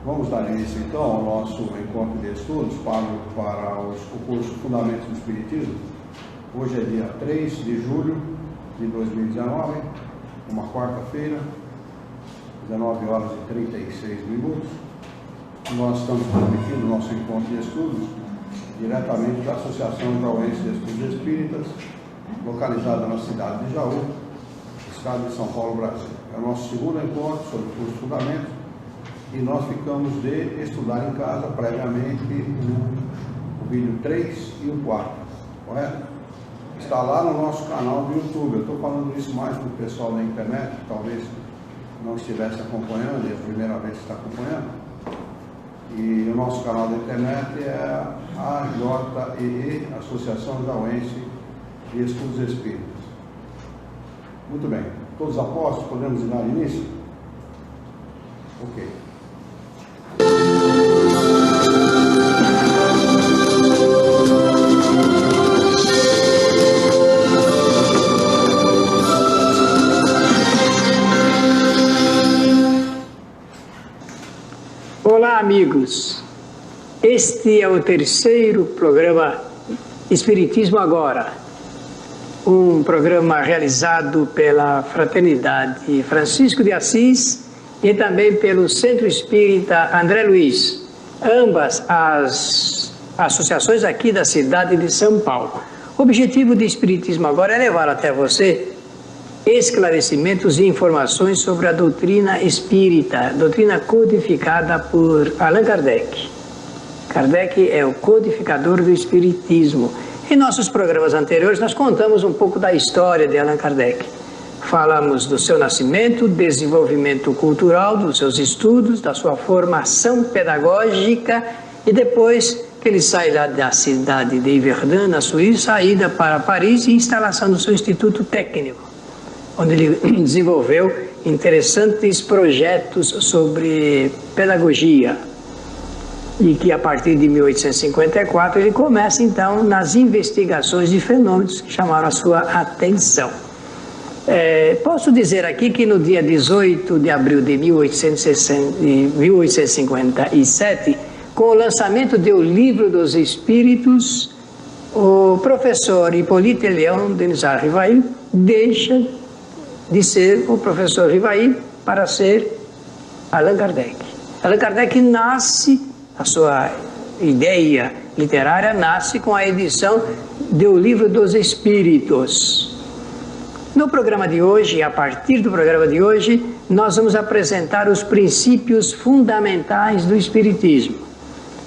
Vamos dar início então ao nosso encontro de estudos para o curso Fundamentos do Espiritismo. Hoje é dia 3 de julho de 2019, uma quarta-feira, 19 horas e 36 minutos. Nós estamos transmitindo o nosso encontro de estudos diretamente da Associação Jauense de Estudos Espíritas, localizada na cidade de Jaú, estado de São Paulo, Brasil. É o nosso segundo encontro sobre o curso Fundamentos e nós ficamos de estudar em casa previamente o vídeo 3 e o 4, correto? Está lá no nosso canal do YouTube. Eu estou falando isso mais para o pessoal da internet, que talvez não estivesse acompanhando, e é a primeira vez que está acompanhando. E o nosso canal da internet é a AJEE, Associação Jauense de Estudos Espíritas. Muito bem. Todos apostos, podemos dar início? Ok. Olá, amigos. Este é o terceiro programa Espiritismo Agora, um programa realizado pela Fraternidade Francisco de Assis e também pelo Centro Espírita André Luiz, ambas as associações aqui da cidade de São Paulo. O objetivo do Espiritismo Agora é levar até você esclarecimentos e informações sobre a doutrina espírita, doutrina codificada por Allan Kardec. Kardec é o codificador do Espiritismo. Em nossos programas anteriores, nós contamos um pouco da história de Allan Kardec. Falamos do seu nascimento, desenvolvimento cultural, dos seus estudos, da sua formação pedagógica e depois que ele sai lá da cidade de Yverdun, na Suíça, a ida para Paris e instalação do seu Instituto Técnico, onde ele desenvolveu interessantes projetos sobre pedagogia. E que a partir de 1854 ele começa então nas investigações de fenômenos que chamaram a sua atenção. Posso dizer aqui que no dia 18 de abril de 1857, com o lançamento do Livro dos Espíritos, o professor Hippolyte Léon Denis Rivail deixa de ser o professor Rivail para ser Allan Kardec. Allan Kardec nasce, a sua ideia literária nasce com a edição do Livro dos Espíritos. No programa de hoje, a partir do programa de hoje, nós vamos apresentar os princípios fundamentais do Espiritismo.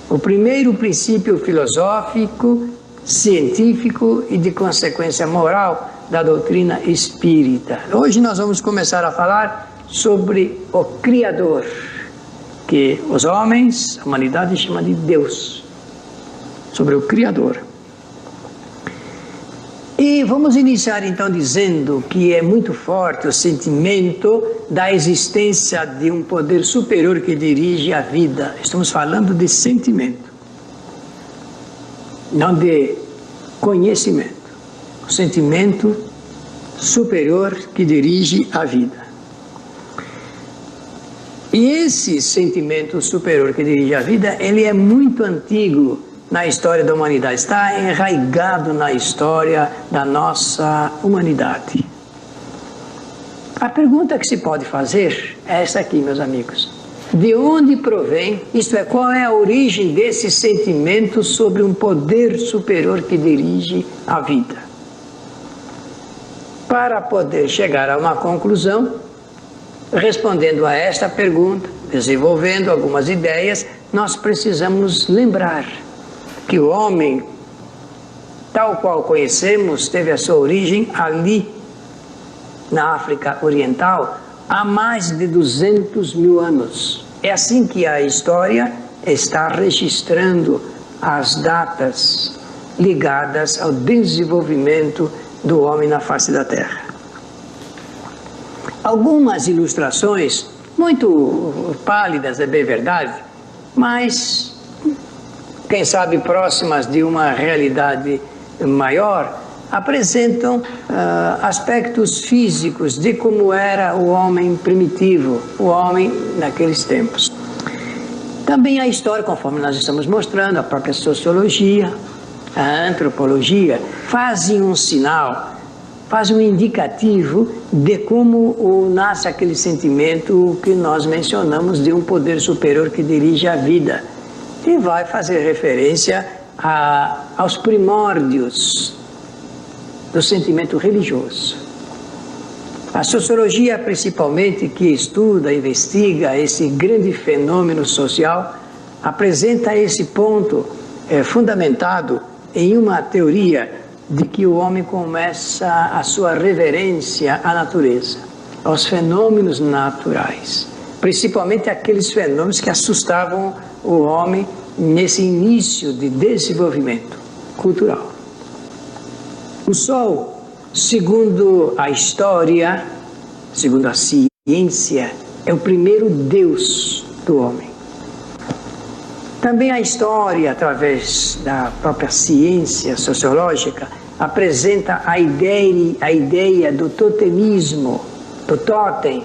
O primeiro princípio filosófico, científico e de consequência moral da doutrina espírita. Hoje nós vamos começar a falar sobre o Criador, que os homens, a humanidade chama de Deus, sobre o Criador. E vamos iniciar então dizendo que é muito forte o sentimento da existência de um poder superior que dirige a vida. Estamos falando de sentimento, não de conhecimento. O sentimento superior que dirige a vida. E esse sentimento superior que dirige a vida, ele é muito antigo na história da humanidade, está enraizado na história da nossa humanidade. A pergunta que se pode fazer é essa aqui, meus amigos. De onde provém, isto é, qual é a origem desse sentimento sobre um poder superior que dirige a vida? Para poder chegar a uma conclusão, respondendo a esta pergunta, desenvolvendo algumas ideias, nós precisamos lembrar que o homem, tal qual conhecemos, teve a sua origem ali, na África Oriental, há mais de 200 mil anos. É assim que a história está registrando as datas ligadas ao desenvolvimento do homem na face da Terra. Algumas ilustrações, muito pálidas, é bem verdade, mas, quem sabe, próximas de uma realidade maior, apresentam aspectos físicos de como era o homem primitivo, o homem naqueles tempos. Também a história, conforme nós estamos mostrando, a própria sociologia, a antropologia, fazem um sinal, fazem um indicativo de como nasce aquele sentimento que nós mencionamos de um poder superior que dirige a vida. E vai fazer referência aos primórdios do sentimento religioso. A sociologia, principalmente, que estuda, investiga esse grande fenômeno social, apresenta esse ponto fundamentado em uma teoria de que o homem começa a sua reverência à natureza, aos fenômenos naturais, principalmente aqueles fenômenos que assustavam o homem nesse início de desenvolvimento cultural. O Sol, segundo a história, segundo a ciência, é o primeiro Deus do homem. Também a história, através da própria ciência sociológica, apresenta a ideia do totemismo, do totem,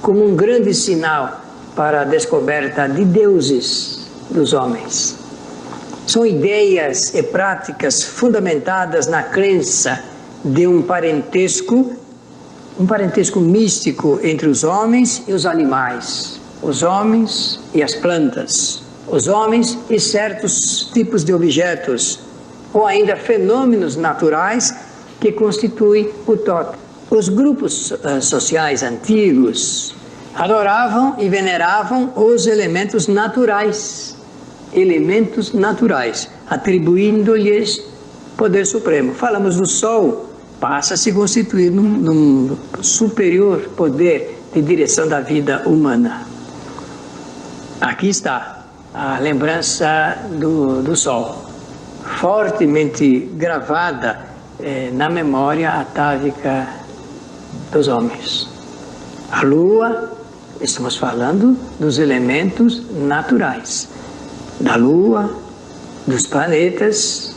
como um grande sinal para a descoberta de deuses dos homens. São ideias e práticas fundamentadas na crença de um parentesco místico entre os homens e os animais, os homens e as plantas, os homens e certos tipos de objetos, ou ainda fenômenos naturais que constituem o totem. Os grupos sociais antigos adoravam e veneravam os elementos naturais, atribuindo-lhes poder supremo. Falamos do Sol, passa a se constituir num superior poder de direção da vida humana. Aqui está a lembrança do Sol, fortemente gravada na memória atávica dos homens. A Lua, estamos falando dos elementos naturais, da Lua, dos planetas,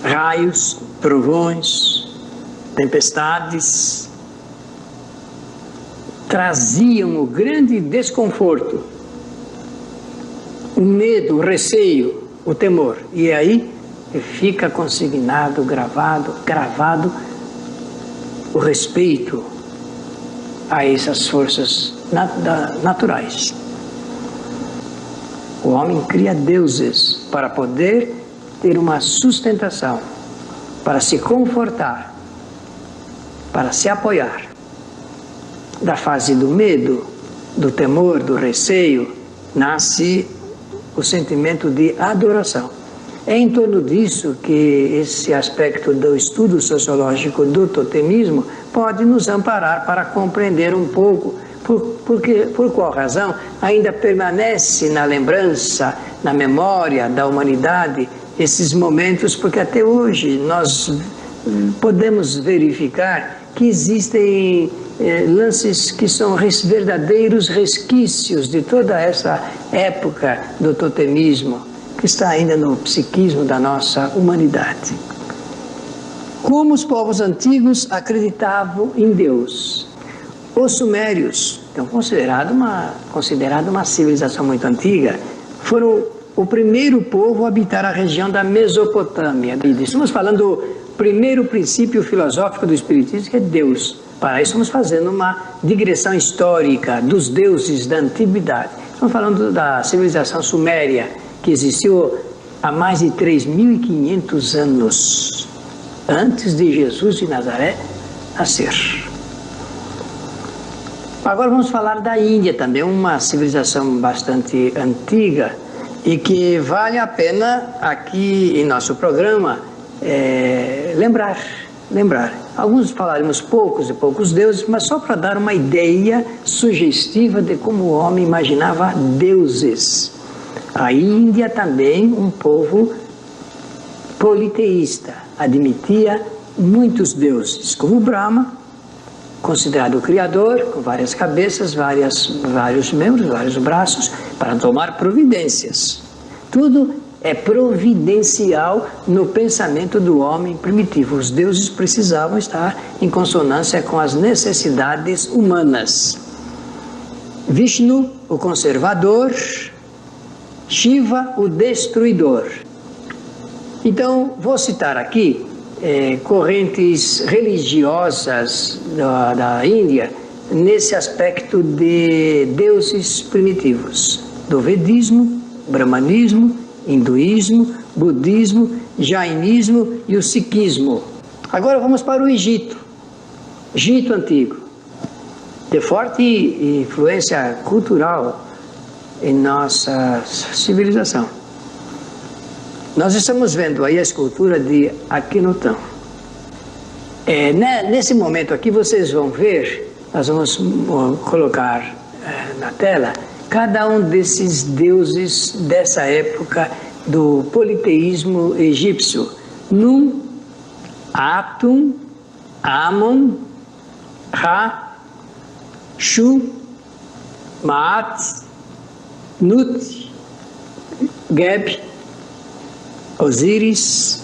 raios, trovões, tempestades, traziam o grande desconforto, o medo, o receio, o temor. E aí fica consignado, gravado o respeito a essas forças naturais. O homem cria deuses para poder ter uma sustentação, para se confortar, para se apoiar. Da fase do medo, do temor, do receio, nasce o sentimento de adoração. É em torno disso que esse aspecto do estudo sociológico do totemismo pode nos amparar para compreender um pouco por qual razão ainda permanece na lembrança, na memória da humanidade esses momentos, porque até hoje nós podemos verificar que existem lances que são verdadeiros resquícios de toda essa época do totemismo, que está ainda no psiquismo da nossa humanidade. Como os povos antigos acreditavam em Deus. Os sumérios, então considerado uma civilização muito antiga, foram o primeiro povo a habitar a região da Mesopotâmia. Estamos falando do primeiro princípio filosófico do Espiritismo, que é Deus. Para isso estamos fazendo uma digressão histórica dos deuses da antiguidade. Estamos falando da civilização suméria, que existiu há mais de 3.500 anos, antes de Jesus de Nazaré nascer. Agora vamos falar da Índia, também uma civilização bastante antiga e que vale a pena aqui em nosso programa lembrar. Alguns falaremos poucos deuses, mas só para dar uma ideia sugestiva de como o homem imaginava deuses. A Índia também, um povo politeísta, admitia muitos deuses, como Brahma, considerado o criador, com várias cabeças, vários membros, vários braços, para tomar providências. Tudo é providencial no pensamento do homem primitivo. Os deuses precisavam estar em consonância com as necessidades humanas. Vishnu, o conservador, Shiva, o destruidor. Então, vou citar aqui correntes religiosas da Índia nesse aspecto de deuses primitivos, do Vedismo, Brahmanismo, Hinduísmo, Budismo, Jainismo e o Sikhismo. Agora vamos para o Egito, Egito Antigo, de forte influência cultural em nossa civilização. Nós estamos vendo aí a escultura de Akhenaton. Nesse momento aqui vocês vão ver, nós vamos colocar na tela, cada um desses deuses dessa época do politeísmo egípcio. Nun, Atum, Amon, Ra, Shu, Maat, Nut, Geb, Osíris,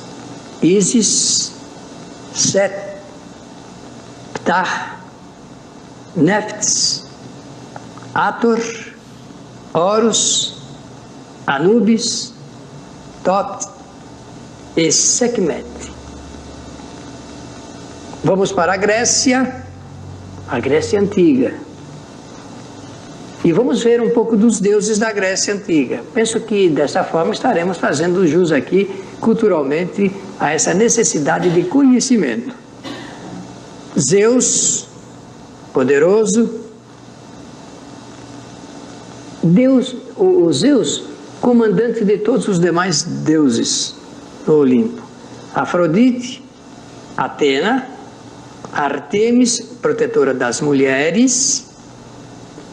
Ísis, Set, Ptah, Nefts, Ator, Horus, Anubis, Tot e Sekhmet. Vamos para a Grécia Antiga. E vamos ver um pouco dos deuses da Grécia Antiga. Penso que dessa forma estaremos fazendo jus aqui, culturalmente, a essa necessidade de conhecimento. Zeus, poderoso. Deus, o Zeus, comandante de todos os demais deuses no Olimpo. Afrodite, Atena, Artemis, protetora das mulheres.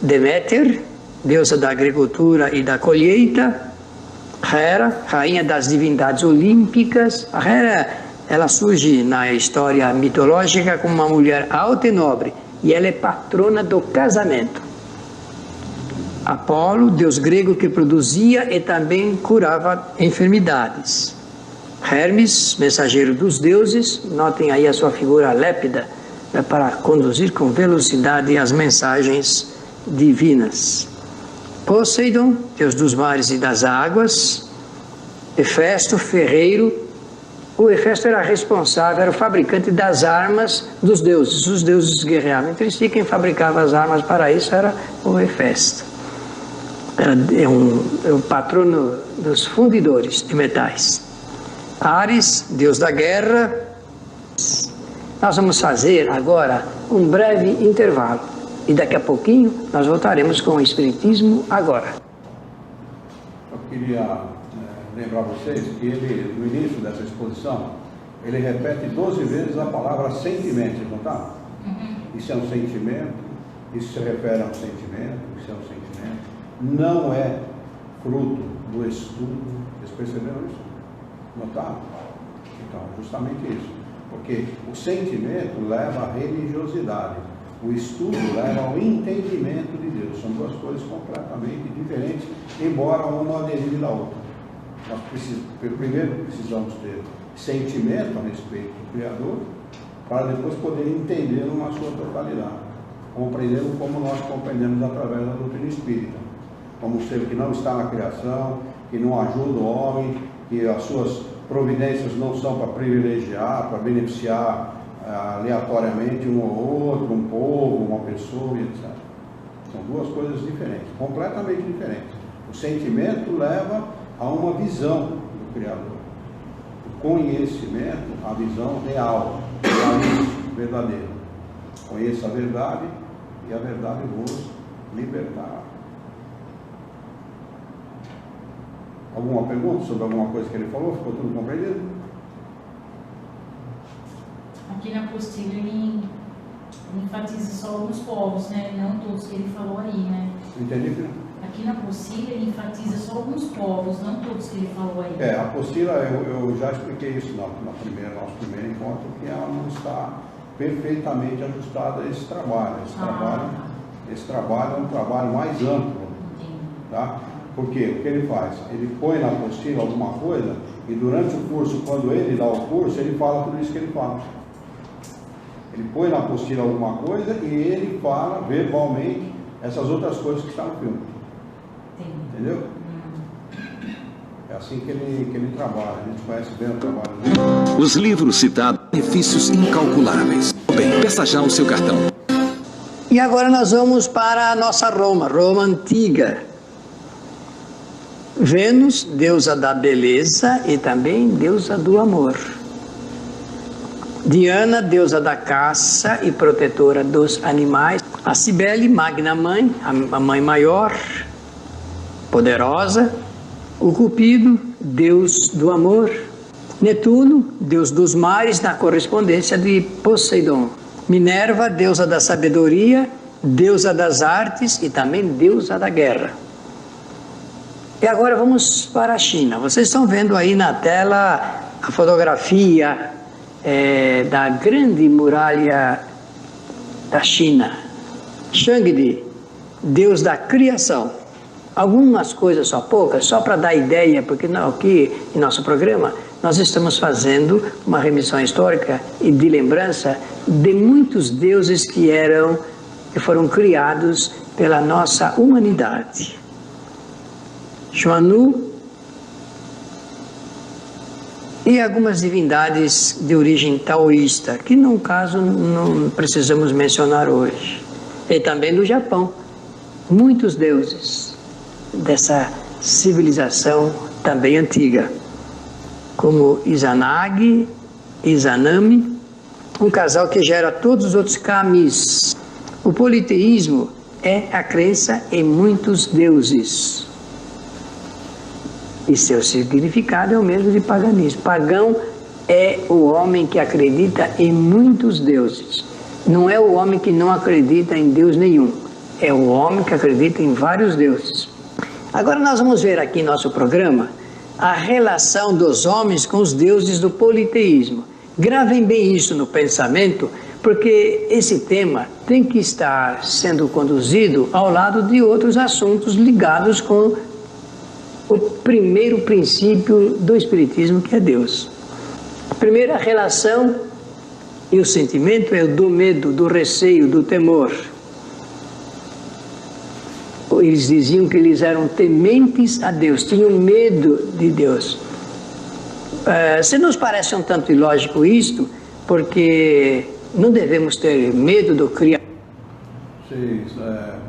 Deméter, deusa da agricultura e da colheita. Hera, rainha das divindades olímpicas. A Hera, ela surge na história mitológica como uma mulher alta e nobre, e ela é patrona do casamento. Apolo, deus grego que produzia e também curava enfermidades. Hermes, mensageiro dos deuses, notem aí a sua figura lépida, para conduzir com velocidade as mensagens divinas. Poseidon, deus dos mares e das águas. Hefesto, ferreiro. O Hefesto era responsável, era o fabricante das armas dos deuses. Os deuses guerreavam entre si, quem fabricava as armas para isso era o Hefesto. É o patrono dos fundidores de metais. Ares, deus da guerra. Nós vamos fazer agora um breve intervalo e daqui a pouquinho nós voltaremos com o Espiritismo agora. Eu queria lembrar vocês que ele, no início dessa exposição, ele repete 12 vezes a palavra sentimento, não está? Isso é um sentimento, isso se refere a um sentimento, isso é um sentimento. Não é fruto do estudo. Vocês perceberam isso? Não está? Então, justamente isso. Porque o sentimento leva à religiosidade. O estudo leva ao entendimento de Deus. São duas coisas completamente diferentes, embora uma derive da outra. Nós primeiro precisamos ter sentimento a respeito do Criador, para depois poder entender numa sua totalidade. Compreendendo como nós compreendemos através da doutrina espírita. Como um ser que não está na criação, que não ajuda o homem, que as suas providências não são para privilegiar, para beneficiar aleatoriamente um ou outro, um povo, uma pessoa, etc. São duas coisas diferentes, completamente diferentes. O sentimento leva a uma visão do Criador. O conhecimento, a visão real, verdadeira. Conheça a verdade e a verdade vos libertará. Alguma pergunta sobre alguma coisa que ele falou? Ficou tudo compreendido? Aqui na apostila ele enfatiza só alguns povos, né? Não todos que ele falou aí, né? Entendi, filho? Aqui na apostila ele enfatiza só alguns povos, não todos que ele falou aí. A apostila, eu já expliquei isso nosso primeiro encontro, que ela não está perfeitamente ajustada a esse trabalho. Esse trabalho é um trabalho mais amplo. Tá? Porque o que ele faz? Ele põe na apostila alguma coisa e durante o curso, quando ele dá o curso, ele fala tudo isso que ele fala. Ele põe na apostila alguma coisa e ele fala verbalmente essas outras coisas que estão no filme. Entendi. Entendeu? É assim que ele trabalha, a gente conhece bem o trabalho dele. Os livros citados, benefícios incalculáveis. Bem, peça já o seu cartão. E agora nós vamos para a nossa Roma, Roma antiga. Vênus, deusa da beleza e também deusa do amor. Diana, deusa da caça e protetora dos animais. A Cibele, magna mãe, a mãe maior, poderosa. O Cupido, deus do amor. Netuno, deus dos mares, na correspondência de Poseidon. Minerva, deusa da sabedoria, deusa das artes e também deusa da guerra. E agora vamos para a China. Vocês estão vendo aí na tela a fotografia da grande muralha da China. Shangdi, deus da criação. Algumas coisas só, poucas, só para dar ideia, porque aqui em nosso programa nós estamos fazendo uma remissão histórica e de lembrança de muitos deuses que foram criados pela nossa humanidade. Xuanu e algumas divindades de origem taoísta, que no caso não precisamos mencionar hoje. E também no Japão, muitos deuses dessa civilização também antiga, como Izanagi, Izanami, um casal que gera todos os outros kamis. O politeísmo é a crença em muitos deuses. E seu significado é o mesmo de paganismo. Pagão é o homem que acredita em muitos deuses. Não é o homem que não acredita em Deus nenhum. É o homem que acredita em vários deuses. Agora nós vamos ver aqui em nosso programa a relação dos homens com os deuses do politeísmo. Gravem bem isso no pensamento, porque esse tema tem que estar sendo conduzido ao lado de outros assuntos ligados com o primeiro princípio do Espiritismo, que é Deus. A primeira relação e o sentimento é o do medo, do receio, do temor. Eles diziam que eles eram tementes a Deus, tinham medo de Deus. Se nos parece um tanto ilógico isto, porque não devemos ter medo do Criador. Vocês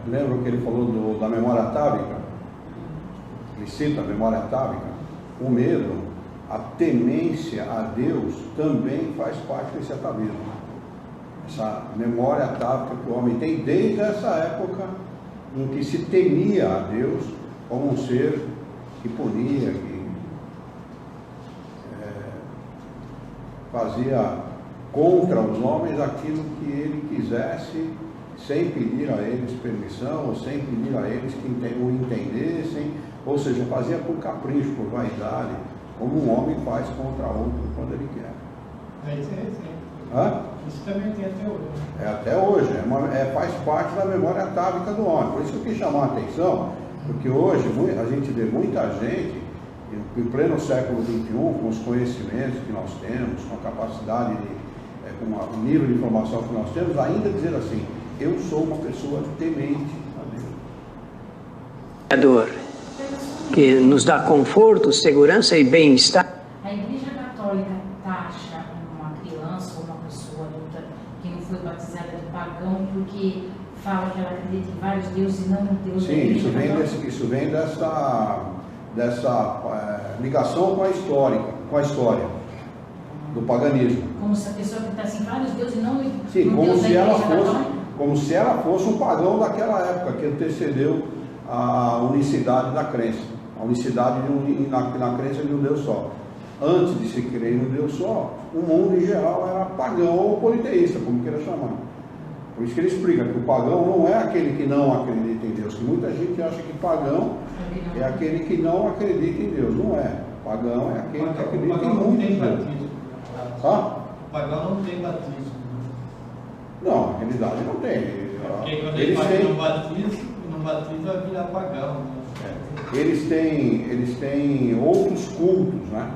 lembram que ele falou da memória atávica? Ele cita a memória atávica. O medo, a temência a Deus também faz parte desse atavismo. Essa memória atávica que o homem tem desde essa época em que se temia a Deus como um ser que punia, que fazia contra os homens aquilo que ele quisesse, sem pedir a eles permissão, ou sem pedir a eles que o entendessem, ou seja, fazia por capricho, por vaidade, como um homem faz contra outro quando ele quer. Isso também tem até hoje. É até hoje, faz parte da memória atávica do homem. Por isso que eu quis chamar a atenção, porque hoje a gente vê muita gente, em pleno século XXI, com os conhecimentos que nós temos, com a capacidade, com o nível de informação que nós temos, ainda dizer assim: eu sou uma pessoa temente a Deus. Que nos dá conforto, segurança e bem-estar. A Igreja Católica taxa uma criança ou uma pessoa adulta que não foi batizada de pagão porque fala que ela acredita em vários deuses e não em Deus. Sim, isso vem dessa ligação com a história do paganismo. Como se a pessoa acreditasse em vários deuses e não em Sim, Deus da Igreja Católica? como se ela fosse um pagão daquela época que antecedeu a unicidade da crença, a unicidade na crença de um Deus só. Antes de se crer no Deus só, o mundo em geral era pagão ou politeísta, como queira chamar. Por isso que ele explica que o pagão não é aquele que não acredita em Deus, que muita gente acha que pagão é aquele que não acredita em Deus. Não é. Pagão é aquele que acredita em muitos deuses. O pagão não tem batismo. Não, na realidade não tem. Porque quando ele faz não batiza, vai virar pagão. Eles têm outros cultos, né,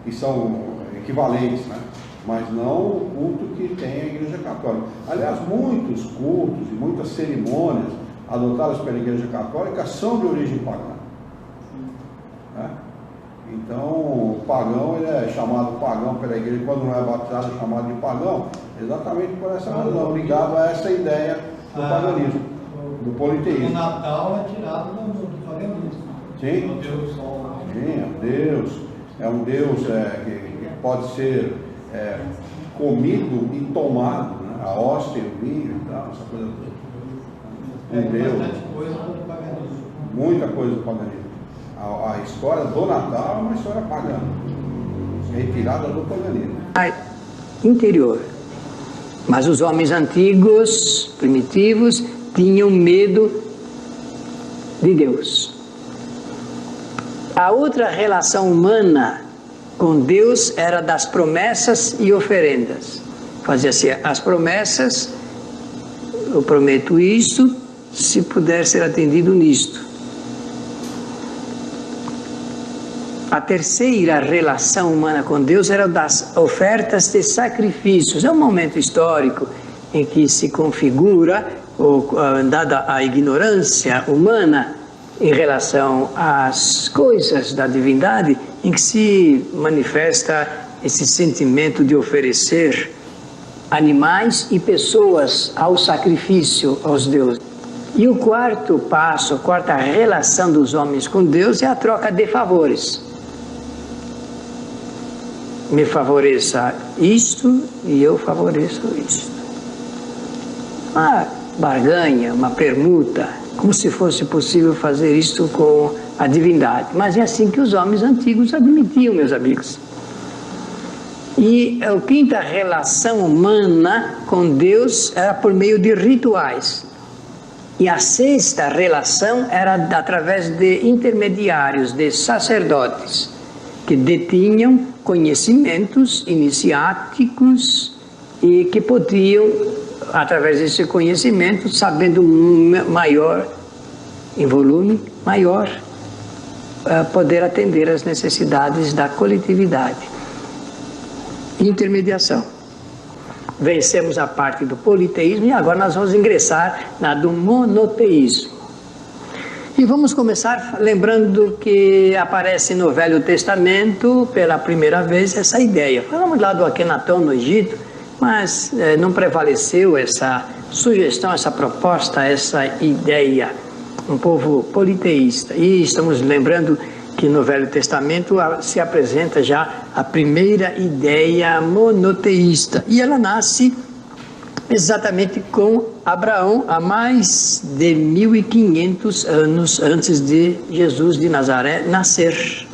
que são equivalentes, né, mas não o culto que tem a Igreja Católica. Aliás, muitos cultos e muitas cerimônias adotadas pela Igreja Católica são de origem pagã. Né? Então, o pagão, ele é chamado pagão pela igreja, quando não é batizado é chamado de pagão, exatamente por essa razão, ligado a essa ideia do paganismo, do politeísmo. O Natal é tirado do paganismo. Sim. O Deus Sol. Sim, é um Deus que pode ser comido e tomado, né? A hóstia, o vinho e tal, essa coisa toda. Um Deus. Bastante coisa do paganismo. Muita coisa do paganismo. A história do Natal é uma história pagã, retirada do paganismo. Interior. Mas os homens antigos, primitivos, tinham medo de Deus. A outra relação humana com Deus era das promessas e oferendas. Fazia-se as promessas, eu prometo isto, se puder ser atendido nisto. A terceira relação humana com Deus era das ofertas de sacrifícios. É um momento histórico em que se configura, dada a ignorância humana em relação às coisas da divindade, em que se manifesta esse sentimento de oferecer animais e pessoas ao sacrifício aos deuses. E o quarto passo, a quarta relação dos homens com Deus é a troca de favores. Me favoreça isto e eu favoreço isto. Uma barganha, uma permuta, como se fosse possível fazer isto com a divindade. Mas é assim que os homens antigos admitiam, meus amigos. E a quinta relação humana com Deus era por meio de rituais. E a sexta relação era através de intermediários, de sacerdotes, que detinham conhecimentos iniciáticos e que podiam, através desse conhecimento, sabendo maior, em volume maior, poder atender às necessidades da coletividade. Intermediação. Vencemos a parte do politeísmo e agora nós vamos ingressar na do monoteísmo. E vamos começar lembrando que aparece no Velho Testamento pela primeira vez essa ideia. Falamos lá do Akenatão no Egito, mas não prevaleceu essa sugestão, essa proposta, essa ideia, um povo politeísta. E estamos lembrando que no Velho Testamento se apresenta já a primeira ideia monoteísta. E ela nasce exatamente com Abraão, há mais de 1500 anos antes de Jesus de Nazaré nascer.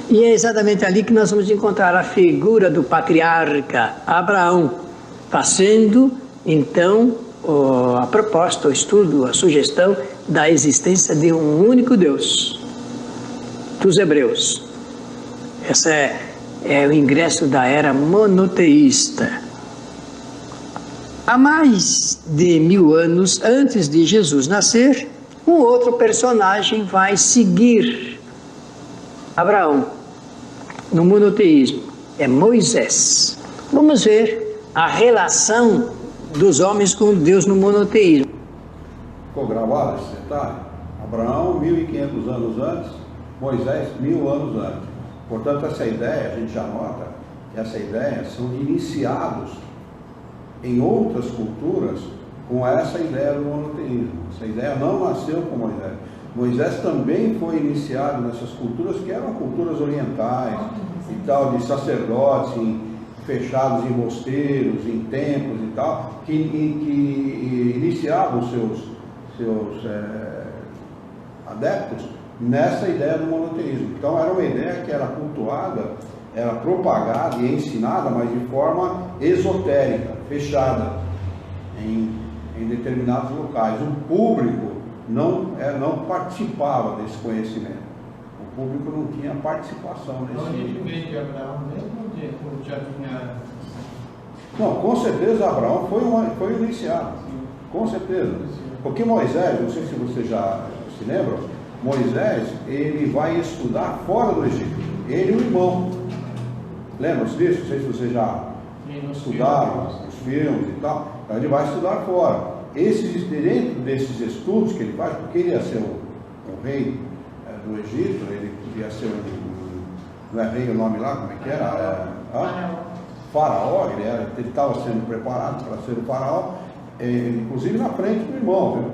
E é exatamente ali que nós vamos encontrar a figura do patriarca Abraão, fazendo então a proposta, o estudo, a sugestão da existência de um único Deus, dos hebreus. Esse é o ingresso da era monoteísta. Há mais de 1000 anos antes de Jesus nascer, um outro personagem vai seguir Abraão no monoteísmo, é Moisés. Vamos ver a relação dos homens com Deus no monoteísmo. Ficou gravado esse detalhe? Abraão, 1500 anos antes, Moisés, 1000 anos antes. Portanto, essa ideia, a gente já nota que essa ideia são de iniciados em outras culturas com essa ideia do monoteísmo. Essa ideia não nasceu com Moisés. Moisés também foi iniciado nessas culturas que eram culturas orientais e tal, de sacerdotes fechados em mosteiros, em templos e tal, que iniciavam seus adeptos nessa ideia do monoteísmo. Então era uma ideia que era cultuada, era propagada e ensinada, mas de forma esotérica, fechada em determinados locais. O público não participava desse conhecimento. O público não tinha participação nesse. Então a gente vê que Abraão mesmo já tinha. Não, com certeza Abraão foi iniciado. Com certeza. Porque Moisés, não sei se você já se lembra, Moisés, ele vai estudar fora do Egito. Ele e o irmão. Lembra-se disso? Não sei se vocês já estudaram os filmes e tal. Então ele vai estudar fora. Dentro desses estudos que ele faz, porque ele ia ser o rei do Egito, ele ia ser não é rei o nome lá, como é que era? Faraó, ele estava sendo preparado para ser o faraó, inclusive na frente do irmão, viu?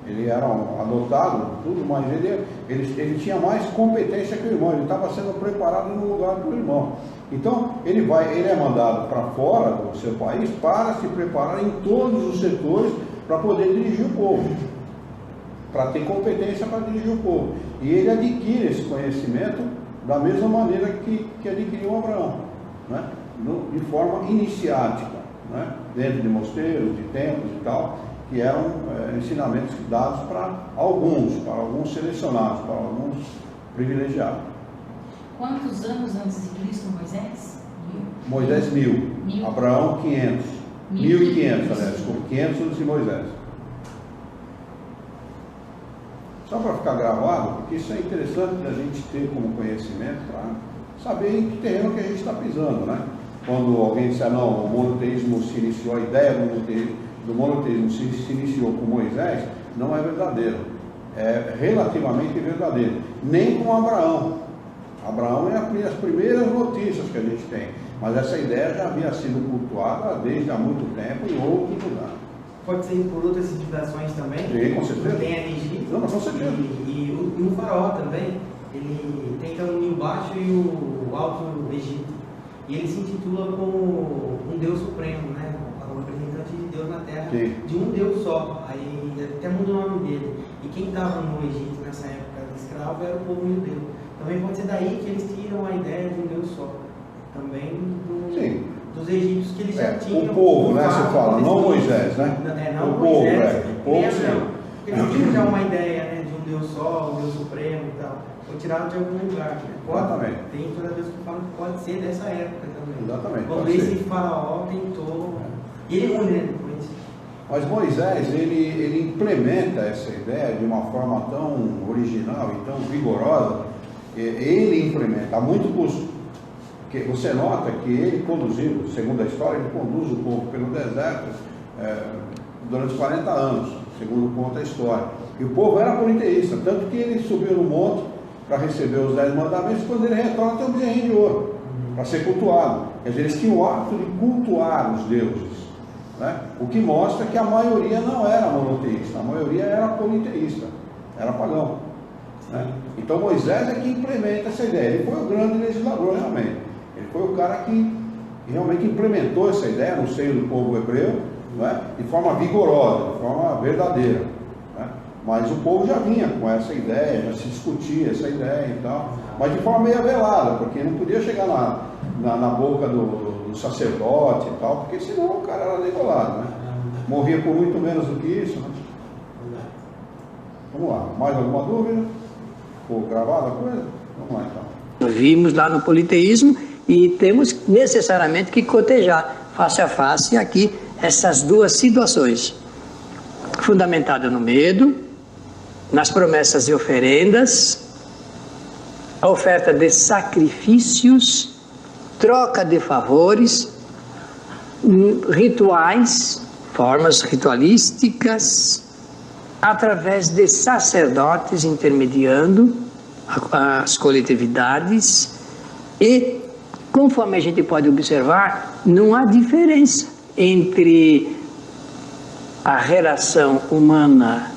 Ele era adotado, tudo, mas ele tinha mais competência que o irmão, ele estava sendo preparado no lugar do irmão. Então, ele é mandado para fora do seu país para se preparar em todos os setores para poder dirigir o povo, para ter competência para dirigir o povo. E ele adquire esse conhecimento da mesma maneira que adquiriu Abraão, né? De forma iniciática, né? Dentro de mosteiros, de templos e tal, que eram ensinamentos dados para alguns selecionados, para alguns privilegiados. Quantos anos antes de Cristo Moisés? Moisés 1000, Abraão 500, 1500, aliás, 500 antes de Moisés. Só para ficar gravado, porque isso é interessante a gente ter como conhecimento para saber em que terreno que a gente está pisando, né? Quando alguém disser, não, o monoteísmo se iniciou, a ideia do monoteísmo se iniciou com Moisés, não é verdadeiro. É relativamente verdadeiro. Nem com Abraão. Abraão é as primeiras notícias que a gente tem. Mas essa ideia já havia sido cultuada desde há muito tempo em outros lugares. Pode ser por outras civilizações também? Sim, com certeza. Tem a Egito. Não, mas com certeza. E o faraó também, ele tem então o Nilo Baixo e o Alto Egito. E ele se intitula como um Deus supremo, né? O representante de Deus na Terra, sim, de um Deus só. Aí até muda o nome dele. E quem estava no Egito nessa época de escravo era o povo judeu. Também pode ser daí que eles tiram a ideia de um Deus só. Também dos egípcios que eles já tinham. O povo, né? Você fala, não Moisés, né? Não o Moisés, povo, eles tinham já uma ideia, né, de um Deus só, um Deus supremo e tal. Foi tirado de algum lugar. Né? Exatamente. Tem toda vez que falam que pode ser dessa época também. Exatamente. Quando esse faraó tentou. E ele ruim, né? Depois. Mas Moisés, ele implementa essa ideia de uma forma tão original e tão vigorosa. Ele implementa a muito custo. Que você nota que ele conduziu, segundo a história, ele conduz o povo pelo deserto durante 40 anos, segundo conta a história. E o povo era politeísta, tanto que ele subiu no monte para receber os 10 mandamentos, quando ele retorna tem um bezerrinho de ouro, para ser cultuado. Quer dizer, eles tinham o hábito de cultuar os deuses, né? O que mostra que a maioria não era monoteísta, a maioria era politeísta, era pagão, né? Então Moisés é que implementa essa ideia. Ele foi o grande legislador realmente. Ele foi o cara que realmente implementou essa ideia no seio do povo hebreu, né? De forma vigorosa, de forma verdadeira, né? Mas o povo já vinha com essa ideia, já se discutia essa ideia e tal, mas de forma meio velada, porque não podia chegar na boca do sacerdote e tal, porque senão o cara era degolado, né? Morria por muito menos do que isso, né? Vamos lá, mais alguma dúvida? Ficou gravada a coisa? Vamos lá então. Nós vimos lá no politeísmo e temos necessariamente que cotejar face a face aqui essas duas situações, fundamentada no medo, nas promessas e oferendas, a oferta de sacrifícios, troca de favores, rituais, formas ritualísticas, através de sacerdotes intermediando as coletividades e, conforme a gente pode observar, não há diferença entre a relação humana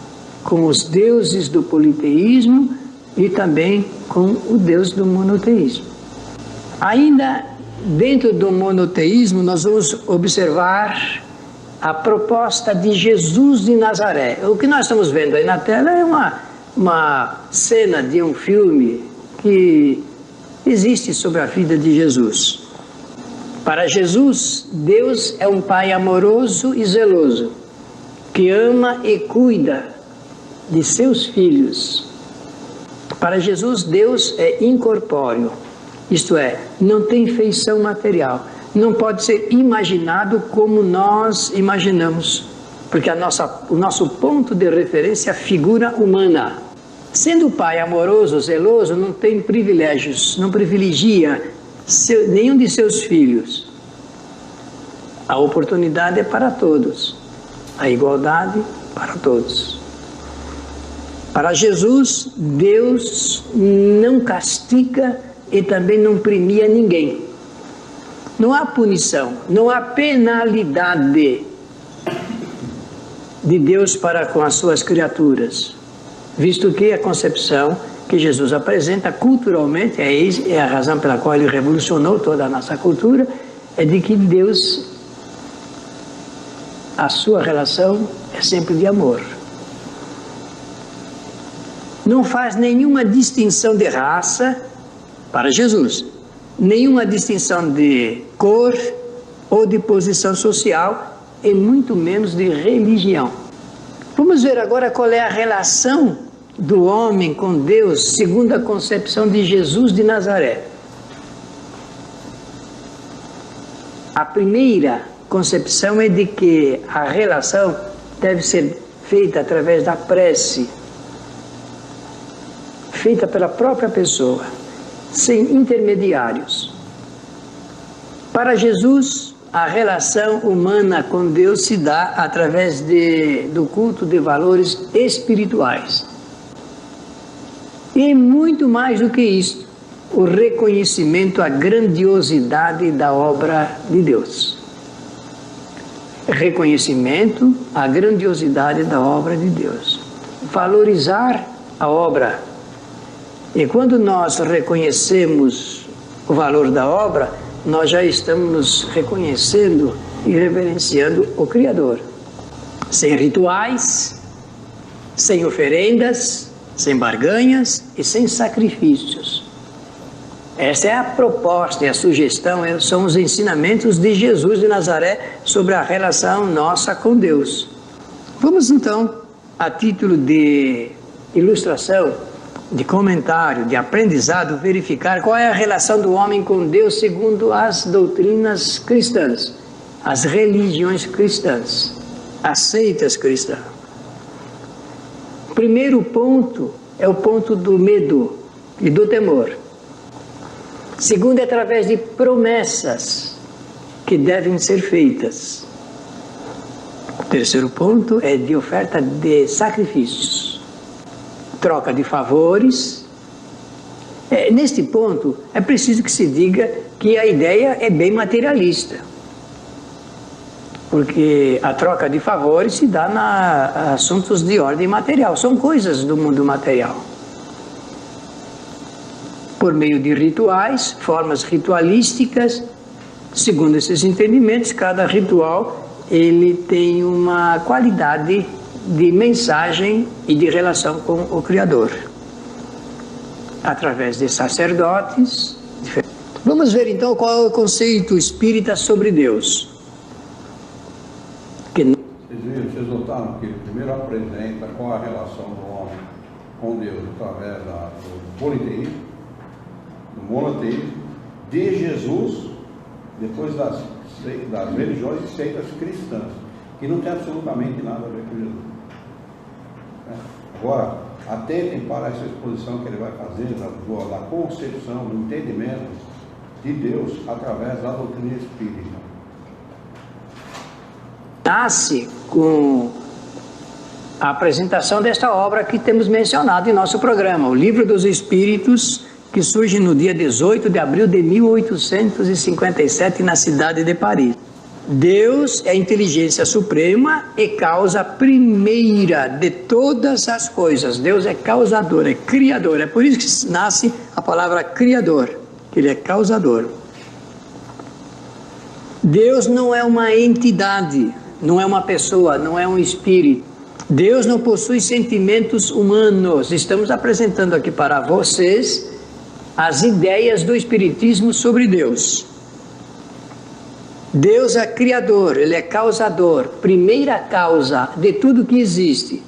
com os deuses do politeísmo e também com o Deus do monoteísmo. Ainda dentro do monoteísmo, nós vamos observar a proposta de Jesus de Nazaré. O que nós estamos vendo aí na tela é uma cena de um filme que existe sobre a vida de Jesus. Para Jesus, Deus é um Pai amoroso e zeloso, que ama e cuida de seus filhos. Para Jesus, Deus é incorpóreo, isto é, não tem feição material, não pode ser imaginado como nós imaginamos, porque o nosso ponto de referência é a figura humana. Sendo o Pai amoroso, zeloso, não tem privilégios, não privilegia nenhum de seus filhos. A oportunidade é para todos. a igualdade para todos. Para Jesus, Deus não castiga e também não premia ninguém. Não há punição, não há penalidade de Deus para com as suas criaturas, visto que a concepção que Jesus apresenta culturalmente, é a razão pela qual ele revolucionou toda a nossa cultura, é de que Deus, a sua relação é sempre de amor. Não faz nenhuma distinção de raça para Jesus, nenhuma distinção de cor ou de posição social, e muito menos de religião. Vamos ver agora qual é a relação do homem com Deus segundo a concepção de Jesus de Nazaré. A primeira concepção é de que a relação deve ser feita através da prece, feita pela própria pessoa, sem intermediários. Para Jesus, a relação humana com Deus se dá através do culto de valores espirituais. E muito mais do que isso, o reconhecimento à grandiosidade da obra de Deus. Reconhecimento à grandiosidade da obra de Deus. Valorizar a obra. E quando nós reconhecemos o valor da obra, nós já estamos reconhecendo e reverenciando o Criador. Sem rituais, sem oferendas, sem barganhas e sem sacrifícios. Essa é a proposta e a sugestão, são os ensinamentos de Jesus de Nazaré sobre a relação nossa com Deus. Vamos então, a título de ilustração, de comentário, de aprendizado, verificar qual é a relação do homem com Deus segundo as doutrinas cristãs, as religiões cristãs, as seitas cristãs. O primeiro ponto é o ponto do medo e do temor. Segundo, é através de promessas que devem ser feitas. O terceiro ponto é de oferta de sacrifícios, troca de favores. Neste ponto, é preciso que se diga que a ideia é bem materialista, porque a troca de favores se dá em assuntos de ordem material, são coisas do mundo material. Por meio de rituais, formas ritualísticas, segundo esses entendimentos, cada ritual ele tem uma qualidade de mensagem e de relação com o Criador, através de sacerdotes. Vamos ver então qual é o conceito espírita sobre Deus. Vocês notaram que ele primeiro apresenta qual a relação do homem com Deus através do politeísmo, do monoteísmo, de Jesus, depois das religiões e seitas cristãs, que não tem absolutamente nada a ver com Jesus. Agora, atentem para essa exposição que ele vai fazer da concepção, do entendimento de Deus através da doutrina espírita. Nasce com a apresentação desta obra que temos mencionado em nosso programa, o Livro dos Espíritos, que surge no dia 18 de abril de 1857 na cidade de Paris. Deus é a inteligência suprema e causa primeira de todas as coisas. Deus é causador, é criador. É por isso que nasce a palavra criador, que ele é causador. Deus não é uma entidade, não é uma pessoa, não é um espírito. Deus não possui sentimentos humanos. Estamos apresentando aqui para vocês as ideias do Espiritismo sobre Deus. Deus é criador, ele é causador, primeira causa de tudo que existe.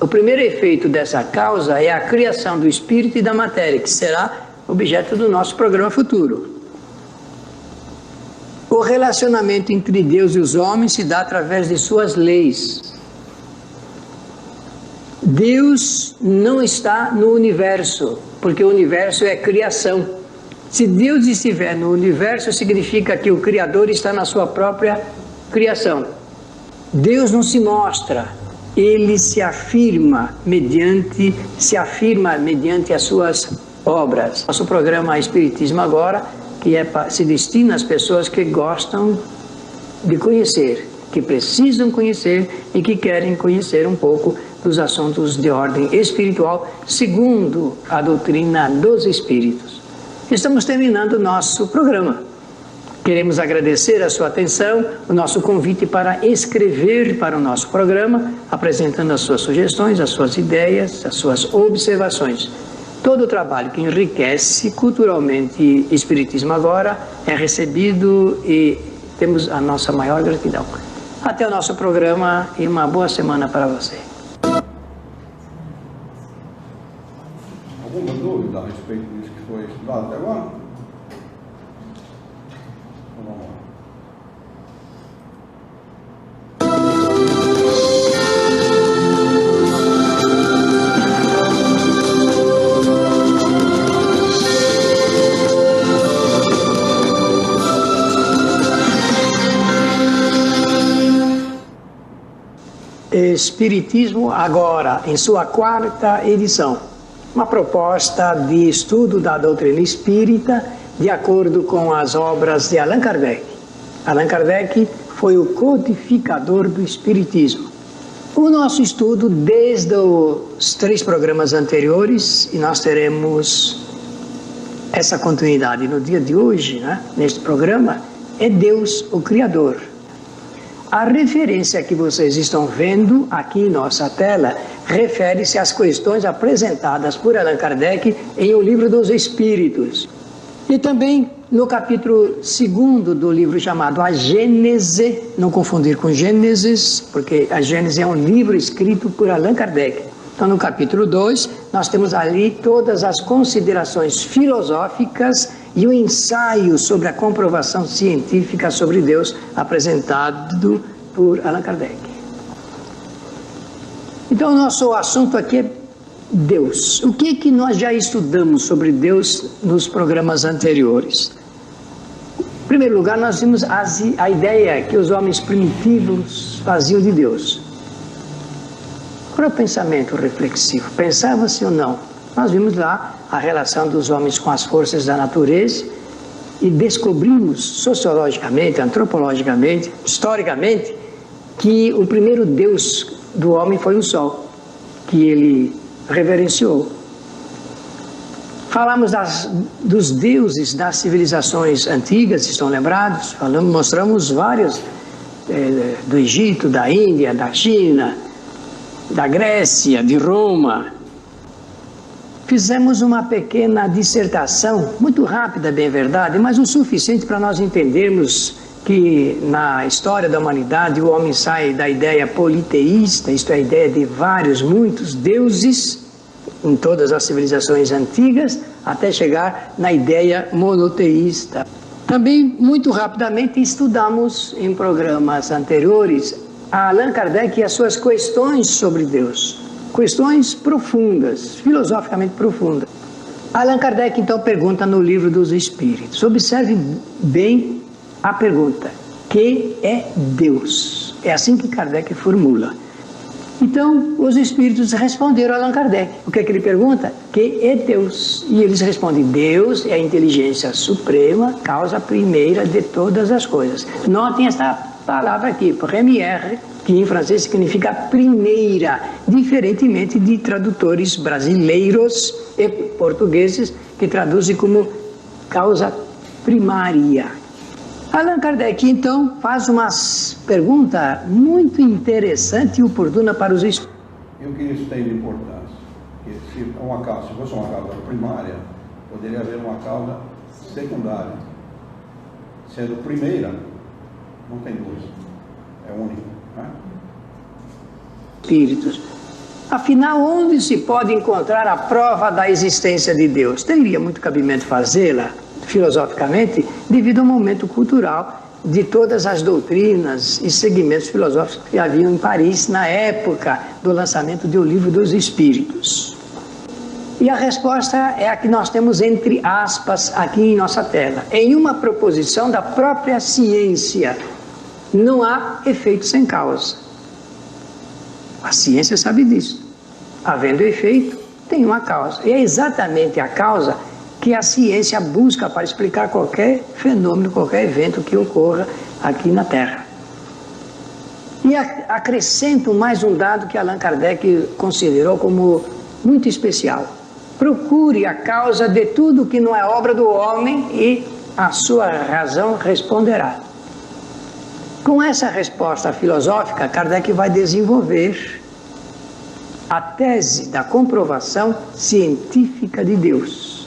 O primeiro efeito dessa causa é a criação do espírito e da matéria, que será objeto do nosso programa futuro. O relacionamento entre Deus e os homens se dá através de suas leis. Deus não está no universo, porque o universo é criação. Se Deus estiver no universo, significa que o Criador está na sua própria criação. Deus não se mostra, Ele se afirma mediante as suas obras. Nosso programa Espiritismo Agora, que se destina às pessoas que gostam de conhecer, que precisam conhecer e que querem conhecer um pouco dos assuntos de ordem espiritual, segundo a doutrina dos Espíritos. Estamos terminando o nosso programa. Queremos agradecer a sua atenção, o nosso convite para escrever para o nosso programa, apresentando as suas sugestões, as suas ideias, as suas observações. Todo o trabalho que enriquece culturalmente Espiritismo Agora é recebido e temos a nossa maior gratidão. Até o nosso programa e uma boa semana para você. Alguma dúvida a respeito disso que foi estudado até agora? Então, vamos lá. Espiritismo Agora, em sua 4ª edição. Uma proposta de estudo da doutrina espírita de acordo com as obras de Allan Kardec. Allan Kardec foi o codificador do Espiritismo. O nosso estudo, desde os 3 programas anteriores, e nós teremos essa continuidade no dia de hoje, neste programa, é Deus, o Criador. A referência que vocês estão vendo aqui em nossa tela refere-se às questões apresentadas por Allan Kardec em O Livro dos Espíritos. E também no capítulo 2º do livro chamado A Gênese, não confundir com Gênesis, porque a Gênese é um livro escrito por Allan Kardec. Então, no capítulo 2, nós temos ali todas as considerações filosóficas e o ensaio sobre a comprovação científica sobre Deus apresentado por Allan Kardec. Então, o nosso assunto aqui é Deus. O que nós já estudamos sobre Deus nos programas anteriores? Em primeiro lugar, nós vimos a ideia que os homens primitivos faziam de Deus. Qual é o pensamento reflexivo? Pensava-se ou não? Nós vimos lá a relação dos homens com as forças da natureza e descobrimos sociologicamente, antropologicamente, historicamente, que o primeiro Deus do homem foi o Sol, que ele reverenciou. Falamos dos deuses das civilizações antigas, estão lembrados? Mostramos vários, do Egito, da Índia, da China, da Grécia, de Roma. Fizemos uma pequena dissertação, muito rápida, bem verdade, mas o suficiente para nós entendermos que na história da humanidade o homem sai da ideia politeísta, isto é, a ideia de muitos deuses, em todas as civilizações antigas, até chegar na ideia monoteísta. Também, muito rapidamente, estudamos em programas anteriores a Allan Kardec e as suas questões sobre Deus. Questões profundas, filosoficamente profundas. Allan Kardec, então, pergunta no Livro dos Espíritos. Observe bem a pergunta. Que é Deus? É assim que Kardec formula. Então, os Espíritos responderam a Allan Kardec. O que é que ele pergunta? Que é Deus? E eles respondem, Deus é a inteligência suprema, causa primeira de todas as coisas. Notem esta palavra aqui, première, que em francês significa primeira, diferentemente de tradutores brasileiros e portugueses que traduzem como causa primária. Allan Kardec, então, faz uma pergunta muito interessante e oportuna para os espíritos. E o que isso tem de importância? Porque se fosse uma causa primária, poderia haver uma causa secundária. Sendo primeira, não tem dúvida, é única. Né? Espíritos. Afinal, onde se pode encontrar a prova da existência de Deus? Teria muito cabimento fazê-la filosoficamente, devido ao momento cultural de todas as doutrinas e segmentos filosóficos que haviam em Paris na época do lançamento do Livro dos Espíritos. E a resposta é a que nós temos entre aspas aqui em nossa tela. Em uma proposição da própria ciência, não há efeito sem causa. A ciência sabe disso. Havendo efeito, tem uma causa. E é exatamente a causa que a ciência busca para explicar qualquer fenômeno, qualquer evento que ocorra aqui na Terra. E acrescento mais um dado que Allan Kardec considerou como muito especial. Procure a causa de tudo que não é obra do homem e a sua razão responderá. Com essa resposta filosófica, Kardec vai desenvolver a tese da comprovação científica de Deus,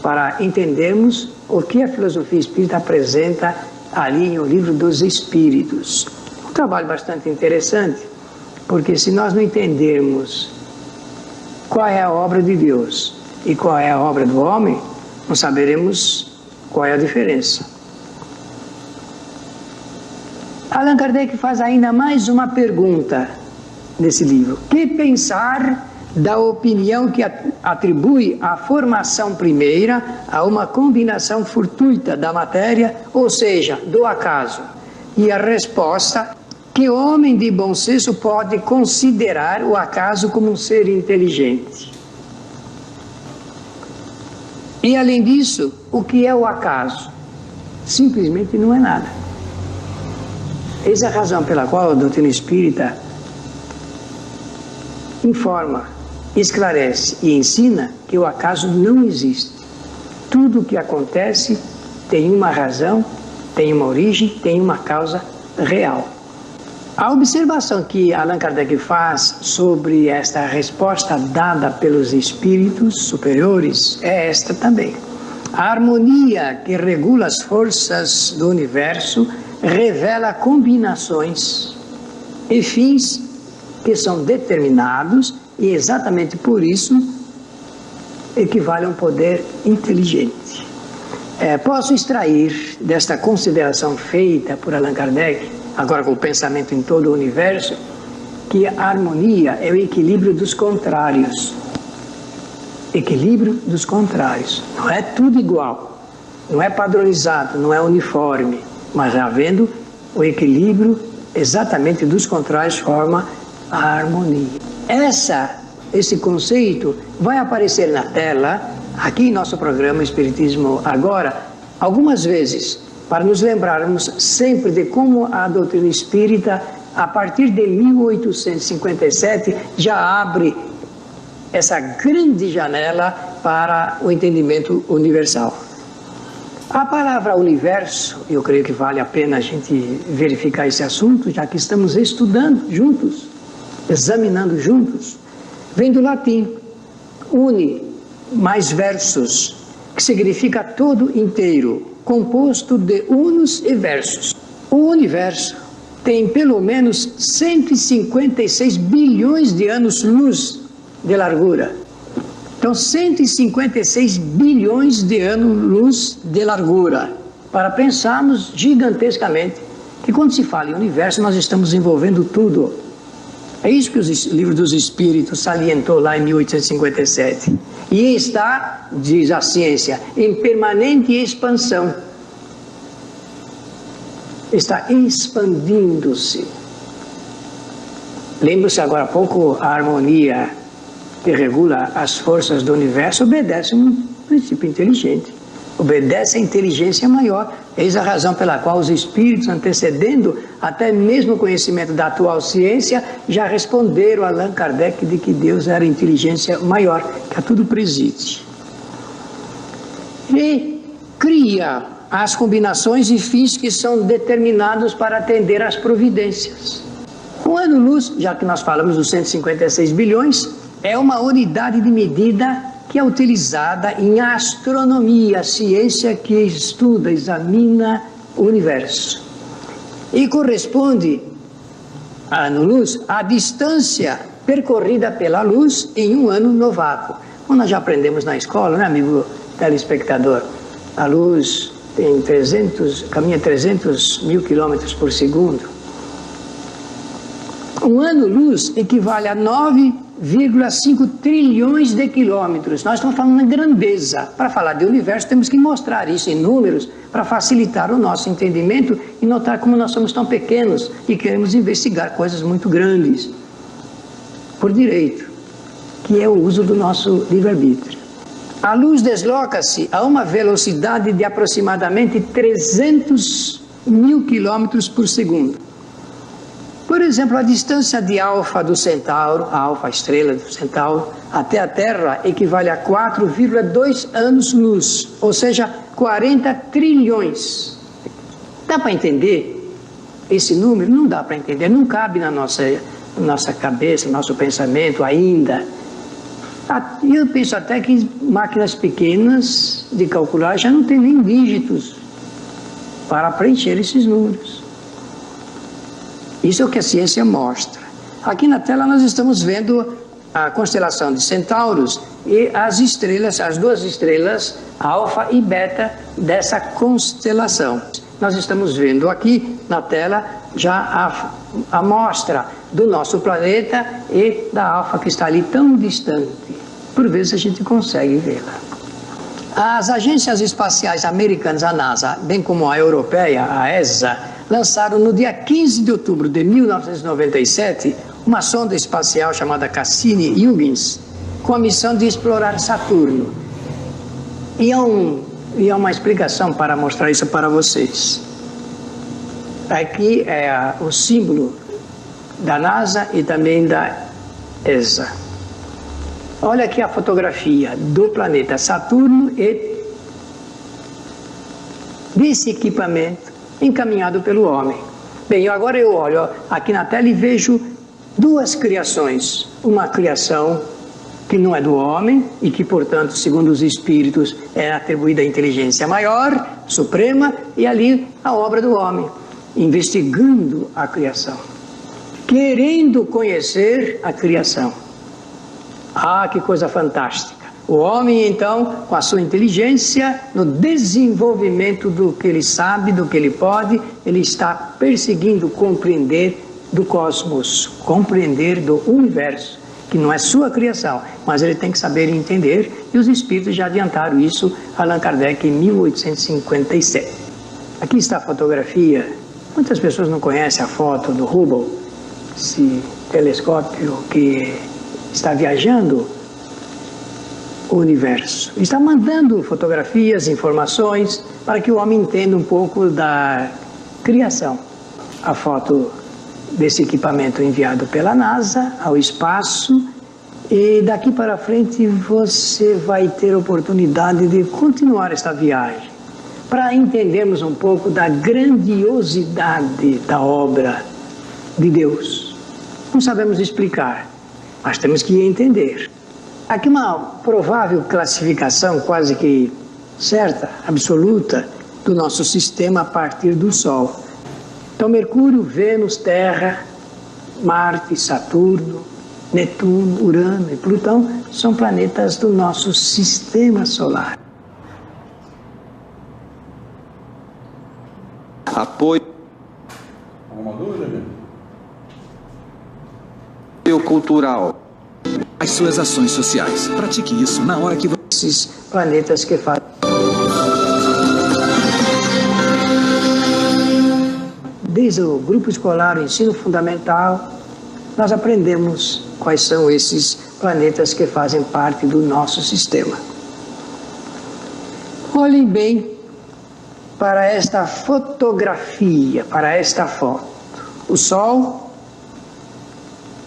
para entendermos o que a filosofia espírita apresenta ali em O Livro dos Espíritos. Um trabalho bastante interessante, porque se nós não entendermos qual é a obra de Deus e qual é a obra do homem, não saberemos qual é a diferença. Allan Kardec faz ainda mais uma pergunta nesse livro. Que pensar da opinião que atribui a formação primeira a uma combinação fortuita da matéria, ou seja, do acaso? E a resposta: que homem de bom senso pode considerar o acaso como um ser inteligente? E além disso, o que é o acaso? Simplesmente não é nada. Eis a razão pela qual a doutrina espírita informa, esclarece e ensina que o acaso não existe. Tudo o que acontece tem uma razão, tem uma origem, tem uma causa real. A observação que Allan Kardec faz sobre esta resposta dada pelos espíritos superiores é esta também. A harmonia que regula as forças do universo revela combinações e fins que são determinados e exatamente por isso equivale a um poder inteligente. Posso extrair desta consideração feita por Allan Kardec, agora com o pensamento em todo o universo, que a harmonia é o equilíbrio dos contrários. Equilíbrio dos contrários. Não é tudo igual, não é padronizado, não é uniforme, mas havendo o equilíbrio exatamente dos contrários forma a harmonia. Esse conceito vai aparecer na tela, aqui em nosso programa Espiritismo Agora, algumas vezes, para nos lembrarmos sempre de como a doutrina espírita, a partir de 1857, já abre essa grande janela para o entendimento universal. A palavra universo, eu creio que vale a pena a gente verificar esse assunto, já que estamos estudando juntos, examinando juntos, vem do latim, uni, mais versus, que significa todo inteiro, composto de unos e versos. O universo tem pelo menos 156 bilhões de anos-luz de largura. Então, 156 bilhões de anos-luz de largura. Para pensarmos gigantescamente que quando se fala em universo, nós estamos envolvendo tudo. É isso que o Livro dos Espíritos salientou lá em 1857. E está, diz a ciência, em permanente expansão. Está expandindo-se. Lembra-se agora há pouco, a harmonia que regula as forças do universo obedece a um princípio inteligente. Obedece à inteligência maior. Eis a razão pela qual os espíritos, antecedendo até mesmo o conhecimento da atual ciência, já responderam a Allan Kardec de que Deus era a inteligência maior, que a tudo preside. E cria as combinações e fins que são determinados para atender às providências. O ano-luz, já que nós falamos dos 156 bilhões, é uma unidade de medida que é utilizada em astronomia, a ciência que estuda, examina o universo. E corresponde, ano-luz, à distância percorrida pela luz em um ano no vácuo. Como nós já aprendemos na escola, né, amigo telespectador? A luz caminha 300 mil quilômetros por segundo. Um ano-luz equivale a 9 1,5 trilhões de quilômetros. Nós estamos falando em grandeza. Para falar de universo, temos que mostrar isso em números para facilitar o nosso entendimento e notar como nós somos tão pequenos e queremos investigar coisas muito grandes por direito, que é o uso do nosso livre-arbítrio. A luz desloca-se a uma velocidade de aproximadamente 300 mil quilômetros por segundo. Por exemplo, a distância de Alfa do Centauro, a Alfa estrela do Centauro, até a Terra equivale a 4,2 anos-luz, ou seja, 40 trilhões. Dá para entender esse número? Não dá para entender, não cabe na nossa cabeça, no nosso pensamento ainda. Eu penso até que máquinas pequenas de calcular já não tem nem dígitos para preencher esses números. Isso é o que a ciência mostra. Aqui na tela nós estamos vendo a constelação de Centauros e as estrelas, as duas estrelas, Alfa e Beta, dessa constelação. Nós estamos vendo aqui na tela já a amostra do nosso planeta e da Alfa que está ali tão distante. Por vezes a gente consegue vê-la. As agências espaciais americanas, a NASA, bem como a europeia, a ESA, lançaram no dia 15 de outubro de 1997 uma sonda espacial chamada Cassini-Huygens com a missão de explorar Saturno. E há uma explicação para mostrar isso para vocês. Aqui é o símbolo da NASA e também da ESA. Olha aqui a fotografia do planeta Saturno e desse equipamento encaminhado pelo homem. Bem, agora eu olho aqui na tela e vejo duas criações. Uma criação que não é do homem e que, portanto, segundo os espíritos, é atribuída à inteligência maior, suprema, e ali a obra do homem, investigando a criação, querendo conhecer a criação. Ah, que coisa fantástica! O homem, então, com a sua inteligência, no desenvolvimento do que ele sabe, do que ele pode, ele está perseguindo compreender do cosmos, compreender do universo, que não é sua criação, mas ele tem que saber entender, e os espíritos já adiantaram isso, Allan Kardec, em 1857. Aqui está a fotografia. Muitas pessoas não conhecem a foto do Hubble, esse telescópio que está viajando o universo. Está mandando fotografias, informações, para que o homem entenda um pouco da criação. A foto desse equipamento enviado pela NASA ao espaço, e daqui para frente você vai ter oportunidade de continuar esta viagem, para entendermos um pouco da grandiosidade da obra de Deus. Não sabemos explicar, mas temos que entender. Aqui uma provável classificação quase que certa, absoluta, do nosso sistema a partir do Sol. Então, Mercúrio, Vênus, Terra, Marte, Saturno, Netuno, Urano e Plutão são planetas do nosso sistema solar. Apoio Alguma dúvida, gente? cultural. As suas ações sociais. Pratique isso na hora que você... Esses planetas que fazem... Desde o grupo escolar, o ensino fundamental, nós aprendemos quais são esses planetas que fazem parte do nosso sistema. Olhem bem para esta fotografia, para esta foto. O Sol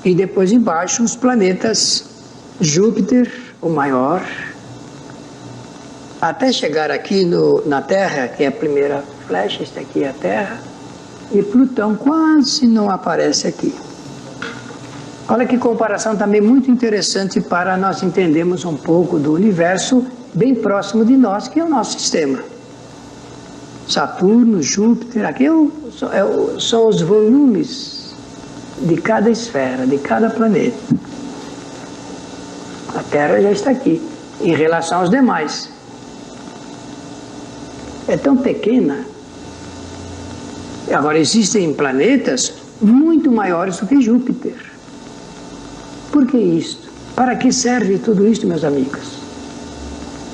e depois embaixo os planetas Júpiter, o maior, até chegar aqui na Terra, que é a primeira flecha, esta aqui é a Terra, e Plutão quase não aparece aqui. Olha que comparação também muito interessante para nós entendermos um pouco do universo bem próximo de nós, que é o nosso sistema. Saturno, Júpiter, aqui são os volumes de cada esfera, de cada planeta. A Terra já está aqui, em relação aos demais. É tão pequena. Agora, existem planetas muito maiores do que Júpiter. por que isto? Para que serve tudo isto, meus amigos?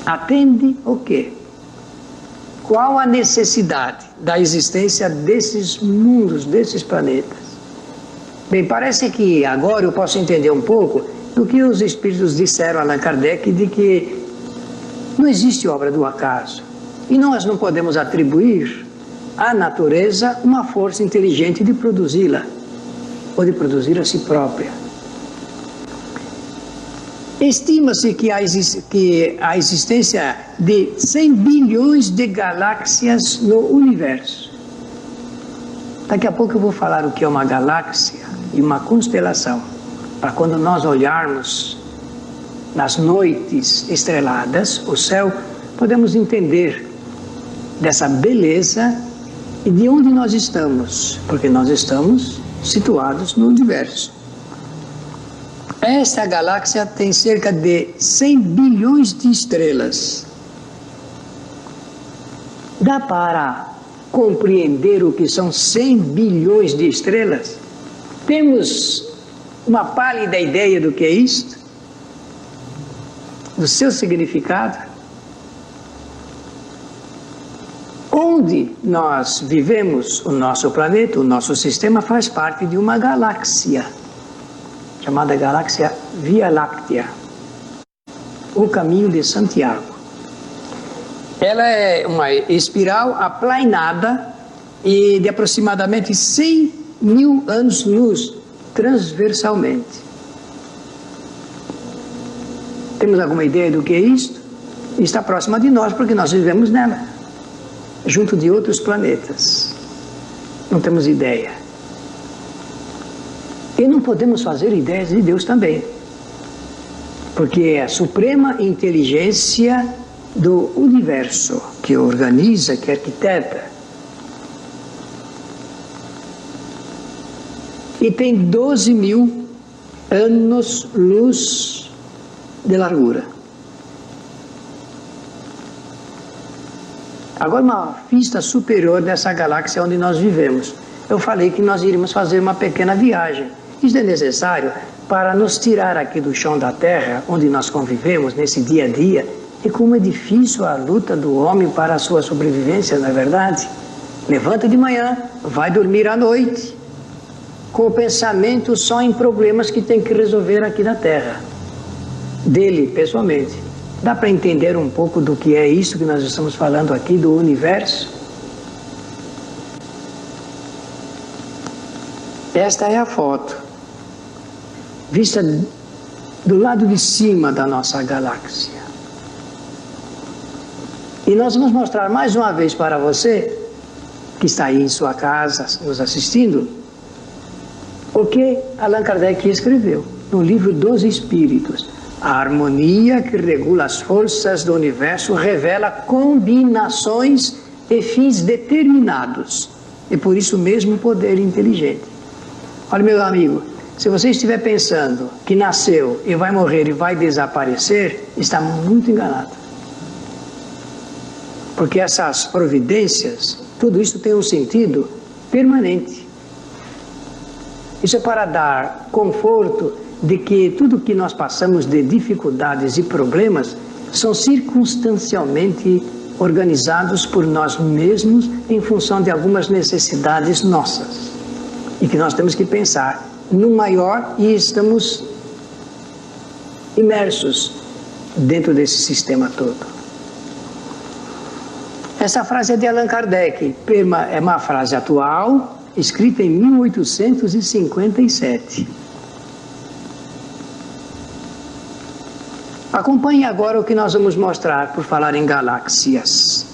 Atende o quê? Qual a necessidade da existência desses mundos, desses planetas? Bem, parece que agora eu posso entender um pouco do que os espíritos disseram a Allan Kardec, de que não existe obra do acaso. E nós não podemos atribuir à natureza uma força inteligente de produzi-la, ou de produzir a si própria. Estima-se que a existência de 100 bilhões de galáxias no universo. Daqui a pouco eu vou falar o que é uma galáxia e uma constelação, para quando nós olharmos nas noites estreladas o céu, podemos entender dessa beleza e de onde nós estamos, porque nós estamos situados no universo. Esta galáxia tem cerca de 100 bilhões de estrelas. Dá para compreender o que são 100 bilhões de estrelas? Temos uma pálida ideia do que é isto? Do seu significado? Onde nós vivemos, o nosso planeta, o nosso sistema faz parte de uma galáxia, chamada galáxia Via Láctea, o caminho de Santiago. Ela é uma espiral aplainada e de aproximadamente 100 mil anos-luz transversalmente. Temos alguma ideia do que é isto? Está próxima de nós porque nós vivemos nela, junto de outros planetas. Não temos ideia. E não podemos fazer ideias de Deus também, porque é a suprema inteligência do universo que organiza, que arquiteta. E tem 12 mil anos-luz de largura. Agora, uma vista superior dessa galáxia onde nós vivemos. Eu falei que nós iríamos fazer uma pequena viagem. Isso é necessário para nos tirar aqui do chão da Terra, onde nós convivemos nesse dia a dia, e como é difícil a luta do homem para a sua sobrevivência, não é verdade? Levanta de manhã, vai dormir à noite, com o pensamento só em problemas que tem que resolver aqui na Terra, dele pessoalmente. Dá para entender um pouco do que é isso que nós estamos falando aqui, do universo? Esta é a foto, vista do lado de cima da nossa galáxia. E nós vamos mostrar mais uma vez para você, que está aí em sua casa nos assistindo, o que Allan Kardec escreveu no livro dos Espíritos. A harmonia que regula as forças do universo revela combinações e fins determinados, e por isso mesmo poder inteligente. Olha, meu amigo, se você estiver pensando que nasceu e vai morrer e vai desaparecer, está muito enganado. Porque essas providências, tudo isso tem um sentido permanente. Isso é para dar conforto de que tudo que nós passamos de dificuldades e problemas são circunstancialmente organizados por nós mesmos em função de algumas necessidades nossas. E que nós temos que pensar no maior e estamos imersos dentro desse sistema todo. Essa frase é de Allan Kardec, é uma frase atual, escrita em 1857. Acompanhe agora o que nós vamos mostrar por falar em galáxias.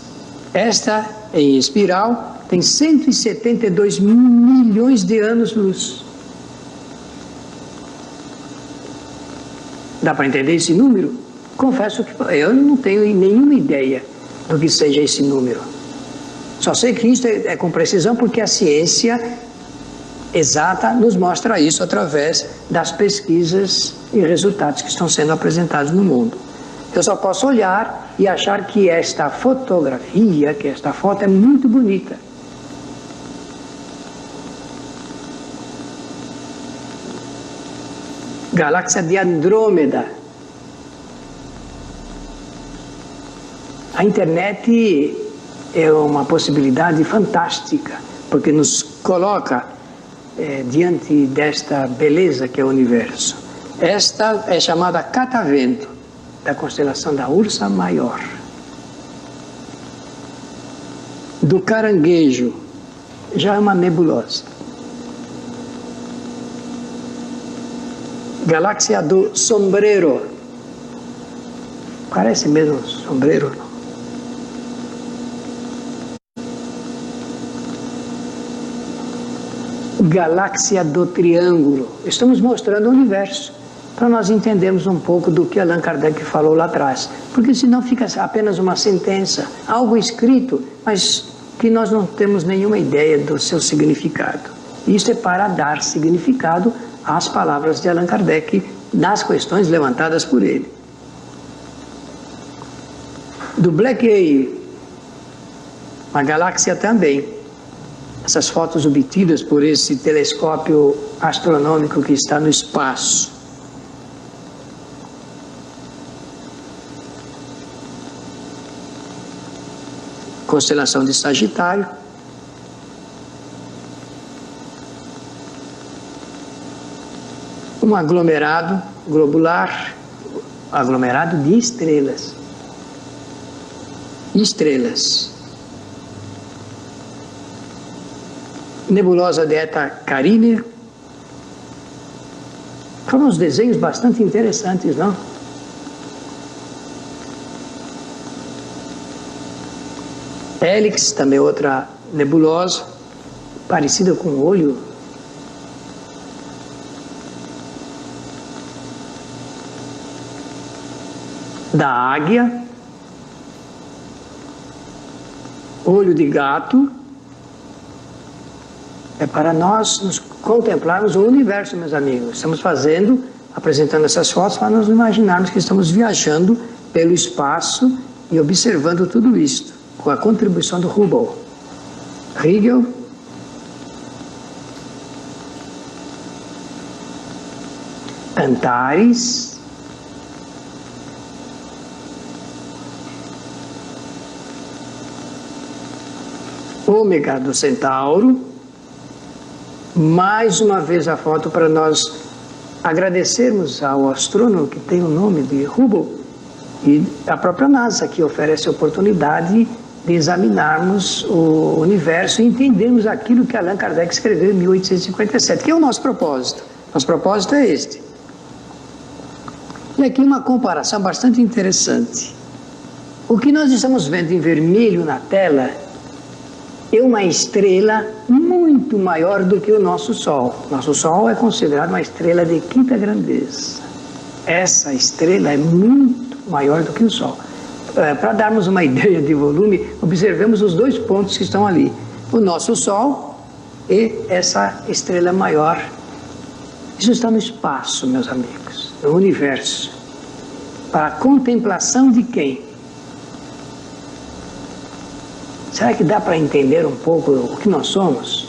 Esta, em espiral, tem 172 milhões de anos-luz. Dá para entender esse número? Confesso que eu não tenho nenhuma ideia do que seja esse número. Só sei que isso é com precisão porque a ciência exata nos mostra isso através das pesquisas e resultados que estão sendo apresentados no mundo. Eu só posso olhar e achar que esta fotografia, que esta foto é muito bonita. galáxia de Andrômeda. A internet é uma possibilidade fantástica, porque nos coloca diante desta beleza que é o universo. Esta é chamada Catavento, da constelação da Ursa Maior. Do Caranguejo, já é uma nebulosa. Galáxia do Sombrero. Parece mesmo um sombreiro, não? Galáxia do Triângulo. Estamos mostrando o universo, para nós entendermos um pouco do que Allan Kardec falou lá atrás. Porque senão fica apenas uma sentença, algo escrito, mas que nós não temos nenhuma ideia do seu significado. Isso é para dar significado às palavras de Allan Kardec, nas questões levantadas por ele. Do Black Ale, uma galáxia também. Essas fotos obtidas por esse telescópio astronômico que está no espaço. Constelação de Sagitário. Um aglomerado globular, aglomerado de estrelas. Estrelas. Nebulosa de Eta Carinae. Foram uns desenhos bastante interessantes, não? Hélix, também outra nebulosa, parecida com o olho. Da águia. Olho de gato. É para nós nos contemplarmos o universo, meus amigos. Estamos apresentando essas fotos para nos imaginarmos que estamos viajando pelo espaço e observando tudo isto, com a contribuição do Hubble. Rigel. Antares. Ômega do Centauro. Mais uma vez a foto para nós agradecermos ao astrônomo que tem o nome de Hubble e a própria NASA, que oferece a oportunidade de examinarmos o universo e entendermos aquilo que Allan Kardec escreveu em 1857, que é o nosso propósito. Nosso propósito é este. E aqui uma comparação bastante interessante. O que nós estamos vendo em vermelho na tela é uma estrela muito maior do que o nosso Sol. Nosso Sol é considerado uma estrela de quinta grandeza. Essa estrela é muito maior do que o Sol. Para darmos uma ideia de volume, observemos os dois pontos que estão ali. O nosso Sol e essa estrela maior. Isso está no espaço, meus amigos, no universo. Para a contemplação de quem? Será que dá para entender um pouco o que nós somos?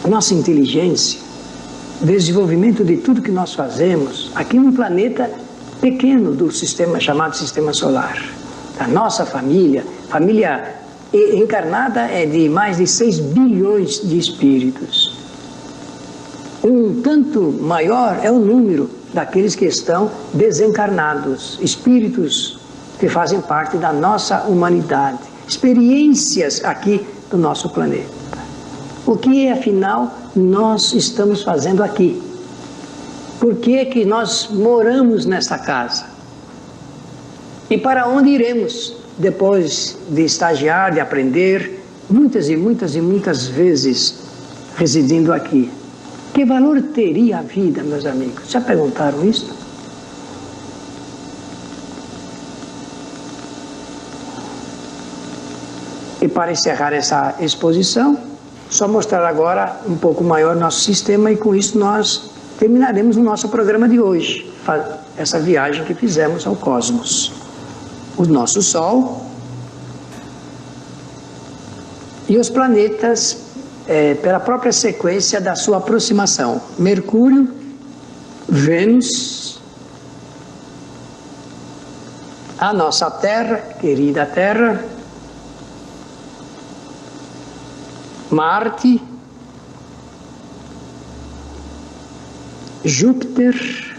A nossa inteligência, o desenvolvimento de tudo que nós fazemos aqui num planeta pequeno do sistema chamado Sistema Solar. A nossa família encarnada é de mais de 6 bilhões de espíritos. Um tanto maior é o número daqueles que estão desencarnados, espíritos que fazem parte da nossa humanidade, experiências aqui do nosso planeta. O que, afinal, nós estamos fazendo aqui? Por que é que nós moramos nesta casa? E para onde iremos depois de estagiar, de aprender, muitas e muitas e muitas vezes residindo aqui? Que valor teria a vida, meus amigos? Já perguntaram isso? E para encerrar essa exposição, só mostrar agora um pouco maior nosso sistema e com isso nós terminaremos o nosso programa de hoje, essa viagem que fizemos ao cosmos. O nosso Sol e os planetas pela própria sequência da sua aproximação. Mercúrio Vênus, a nossa Terra, querida Terra, Marte, Júpiter,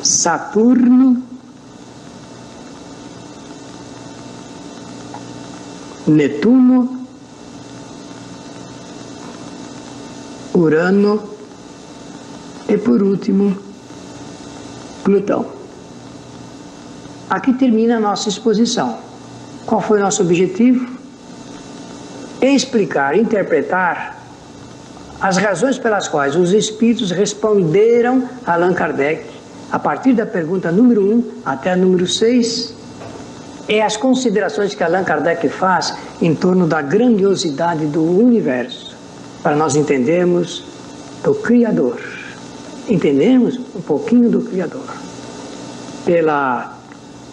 Saturno, Netuno, Urano e, por último, Plutão. Aqui termina a nossa exposição. Qual foi o nosso objetivo? Explicar, interpretar as razões pelas quais os espíritos responderam a Allan Kardec, a partir da pergunta número 1 até a número 6, e as considerações que Allan Kardec faz em torno da grandiosidade do universo, para nós entendermos do Criador, entendermos um pouquinho do Criador. Pela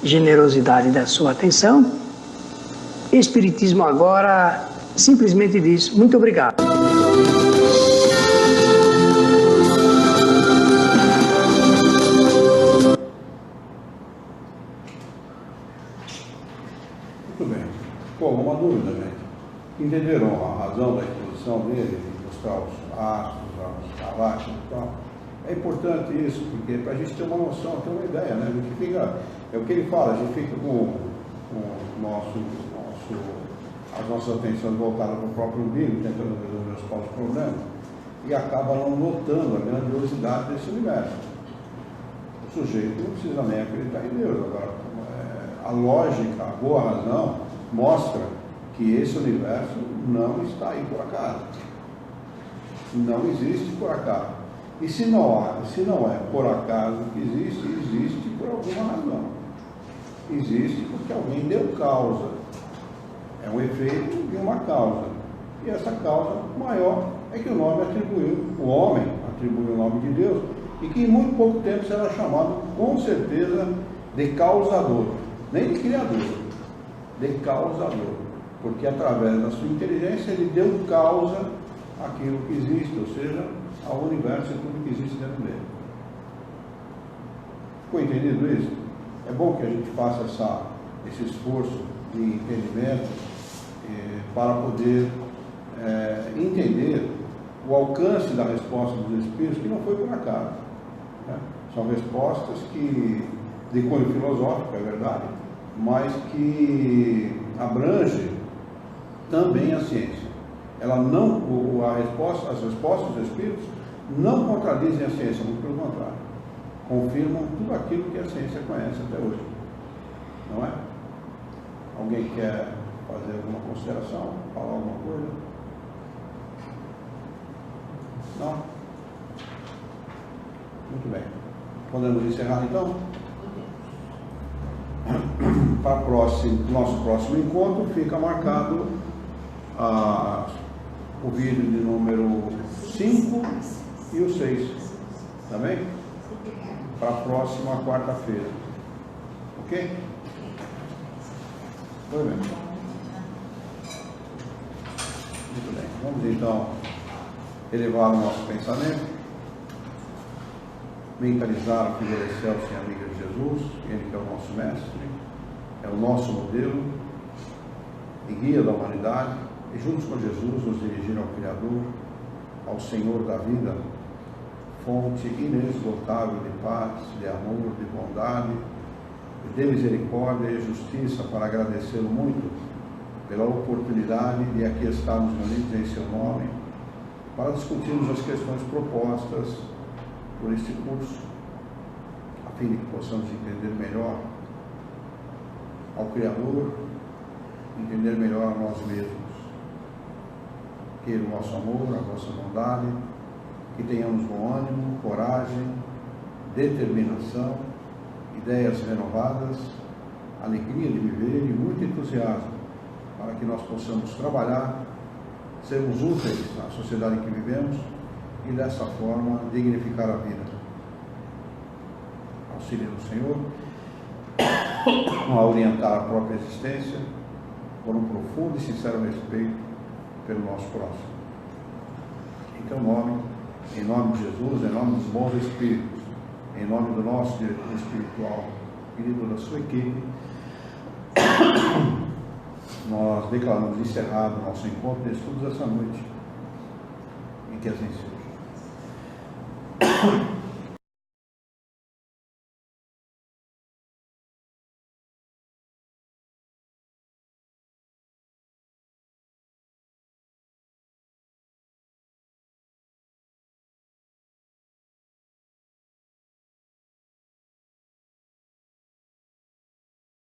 generosidade da sua atenção, Espiritismo Agora simplesmente diz muito obrigado. Muito bem. Bom, uma dúvida, gente. Entenderam a razão da exposição dele, de mostrar os astros, as galáxias e tal? É importante isso, porque para a gente ter uma noção, ter uma ideia, né? A gente fica, é o que ele fala, a gente fica com as nossas atenções voltadas para o próprio umbigo, tentando resolver os próprios problemas, e acaba não notando a grandiosidade desse universo. O sujeito não precisa nem acreditar em Deus. Agora, a lógica, a boa razão, mostra que esse universo não está aí por acaso. Não existe por acaso. E se não é por acaso que existe, existe por alguma razão. Existe porque alguém deu causa. É um efeito de uma causa. E essa causa maior é que o homem atribuiu o nome de Deus, e que em muito pouco tempo será chamado, com certeza, de causador. Nem de criador, de causador. Porque através da sua inteligência ele deu causa àquilo que existe, ou seja, ao universo e tudo que existe dentro dele. Ficou entendido isso? É bom que a gente faça esse esforço de entendimento para poder entender o alcance da resposta dos Espíritos, que não foi por acaso. Né? São respostas de cunho filosófico, é verdade, mas que abrange também a ciência. As respostas dos Espíritos não contradizem a ciência, muito pelo contrário. Confirmam tudo aquilo que a ciência conhece até hoje. Não é? Alguém quer fazer alguma consideração? Falar alguma coisa? Não? Muito bem. Podemos encerrar então? Para o nosso próximo encontro fica marcado o vídeo de número 5 e o 6. Tá bem? Para a próxima quarta-feira. Ok? Foi bem. Muito bem. Vamos então elevar o nosso pensamento, mentalizar o que mereceu sem amiga de Jesus, ele que é o nosso mestre, é o nosso modelo e guia da humanidade, e juntos com Jesus nos dirigir ao Criador, ao Senhor da vida, fonte inesgotável de paz, de amor, de bondade, de misericórdia e justiça, para agradecê-lo muito pela oportunidade de aqui estarmos reunidos em seu nome, para discutirmos as questões propostas por este curso, a fim de que possamos entender melhor ao Criador, entender melhor a nós mesmos, que o nosso amor, a nossa bondade, que tenhamos bom ânimo, coragem, determinação, ideias renovadas, alegria de viver e muito entusiasmo, para que nós possamos trabalhar, sermos úteis à sociedade em que vivemos e dessa forma dignificar a vida. Auxílio do Senhor a orientar a própria existência por um profundo e sincero respeito pelo nosso próximo. Em teu nome, Em nome de Jesus, em nome dos bons espíritos, em nome do nosso diretor espiritual e de toda a sua equipe, nós declaramos encerrado o nosso encontro de estudos essa noite, e que assim seja.